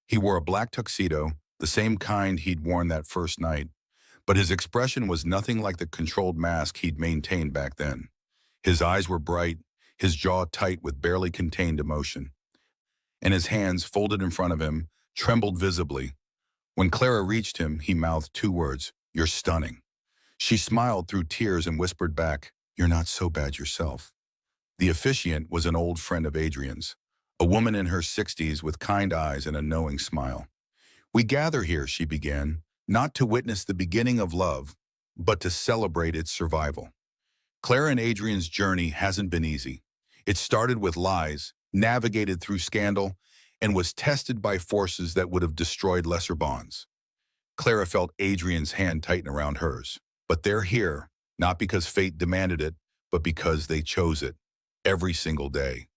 He wore a black tuxedo, the same kind he'd worn that first night, but his expression was nothing like the controlled mask he'd maintained back then. His eyes were bright, his jaw tight with barely contained emotion, and his hands, folded in front of him, trembled visibly. When Clara reached him, he mouthed 2 words, "You're stunning." She smiled through tears and whispered back, "You're not so bad yourself." The officiant was an old friend of Adrian's, a woman in her 60s with kind eyes and a knowing smile. "We gather here," she began, "not to witness the beginning of love, but to celebrate its survival." Clara and Adrian's journey hasn't been easy. It started with lies, navigated through scandal, and was tested by forces that would have destroyed lesser bonds. Clara felt Adrian's hand tighten around hers. But they're here, not because fate demanded it, but because they chose it, every single day.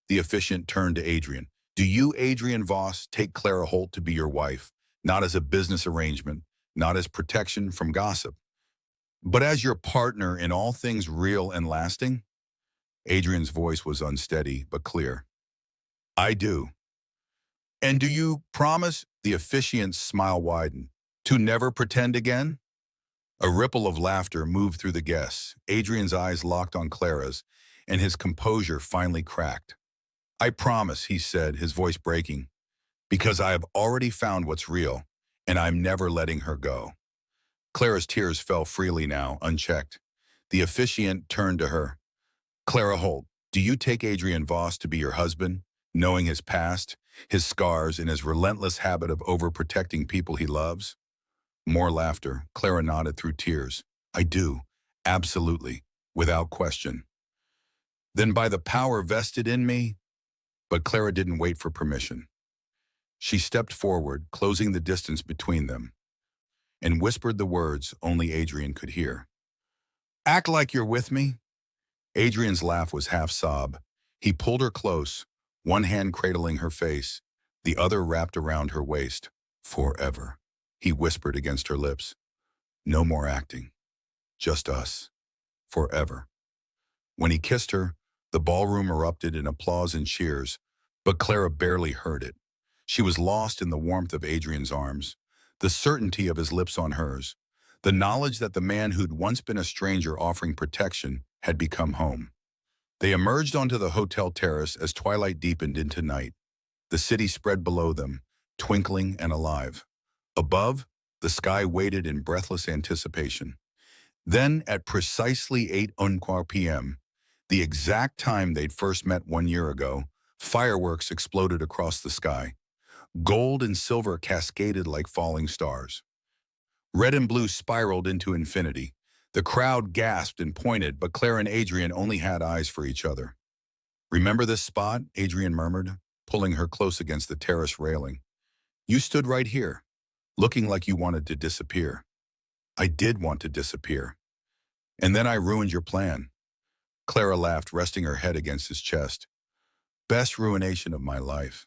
The officiant turned to Adrian. "Do you, Adrian Voss, take Clara Holt to be your wife, not as a business arrangement, not as protection from gossip, but as your partner in all things real and lasting?" Adrian's voice was unsteady but clear. "I do." "And do you promise," the officiant's smile widened, "to never pretend again?" A ripple of laughter moved through the guests. Adrian's eyes locked on Clara's, and his composure finally cracked. "I promise," he said, his voice breaking, "because I have already found what's real, and I'm never letting her go." Clara's tears fell freely now, unchecked. The officiant turned to her. "Clara Holt, do you take Adrian Voss to be your husband, knowing his past, his scars, and his relentless habit of overprotecting people he loves?" More laughter. Clara nodded through tears. "I do. Absolutely. Without question." "Then by the power vested in me—" But Clara didn't wait for permission. She stepped forward, closing the distance between them, and whispered the words only Adrian could hear. "Act like you're with me." Adrian's laugh was half sob. He pulled her close, one hand cradling her face, the other wrapped around her waist. "Forever," he whispered against her lips. "No more acting. Just us. Forever." When he kissed her, the ballroom erupted in applause and cheers, but Clara barely heard it. She was lost in the warmth of Adrian's arms, the certainty of his lips on hers, the knowledge that the man who'd once been a stranger offering protection had become home. They emerged onto the hotel terrace as twilight deepened into night. The city spread below them, twinkling and alive. Above, the sky waited in breathless anticipation. Then, at precisely 8:15 p.m., the exact time they'd first met 1 year ago, fireworks exploded across the sky. Gold and silver cascaded like falling stars. Red and blue spiraled into infinity. The crowd gasped and pointed, but Claire and Adrian only had eyes for each other. "Remember this spot?" Adrian murmured, pulling her close against the terrace railing. "You stood right here, looking like you wanted to disappear." "I did want to disappear. And then I ruined your plan." Clara laughed, resting her head against his chest. "Best ruination of my life."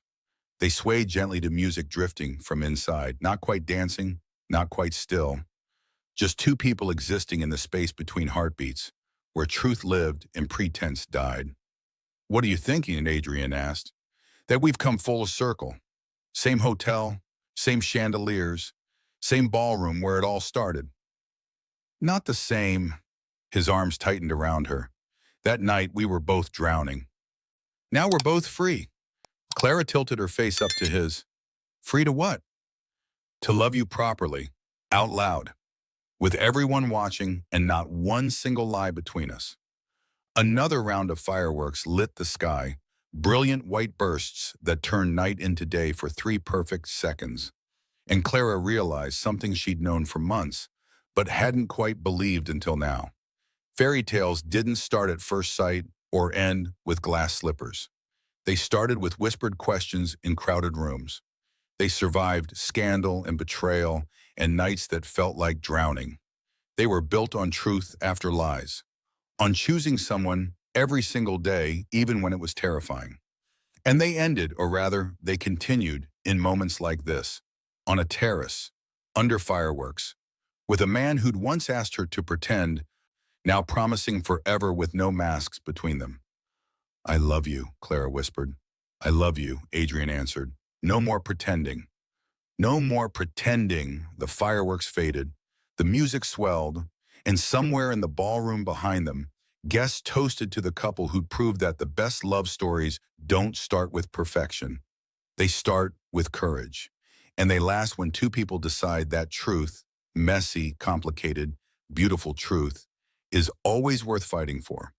They swayed gently to music drifting from inside, not quite dancing, not quite still. Just two people existing in the space between heartbeats, where truth lived and pretense died. "What are you thinking?" Adrian asked. "That we've come full circle. Same hotel, same chandeliers, same ballroom where it all started. Not the same. His arms tightened around her. That night, we were both drowning. Now we're both free. Clara tilted her face up to his. Free to what? To love you properly, out loud, with everyone watching and not one single lie between us. Another round of fireworks lit the sky, brilliant white bursts that turned night into day for 3 perfect seconds. And Clara realized something she'd known for months, but hadn't quite believed until now. Fairy tales didn't start at first sight or end with glass slippers. They started with whispered questions in crowded rooms. They survived scandal and betrayal and nights that felt like drowning. They were built on truth after lies, on choosing someone every single day, even when it was terrifying. And they ended, or rather, they continued in moments like this, on a terrace, under fireworks, with a man who'd once asked her to pretend, now promising forever with no masks between them. I love you, Clara whispered. I love you, Adrian answered. No more pretending. No more pretending. The fireworks faded, the music swelled, and somewhere in the ballroom behind them, guests toasted to the couple who'd proved that the best love stories don't start with perfection. They start with courage. And they last when two people decide that truth, messy, complicated, beautiful truth, is always worth fighting for.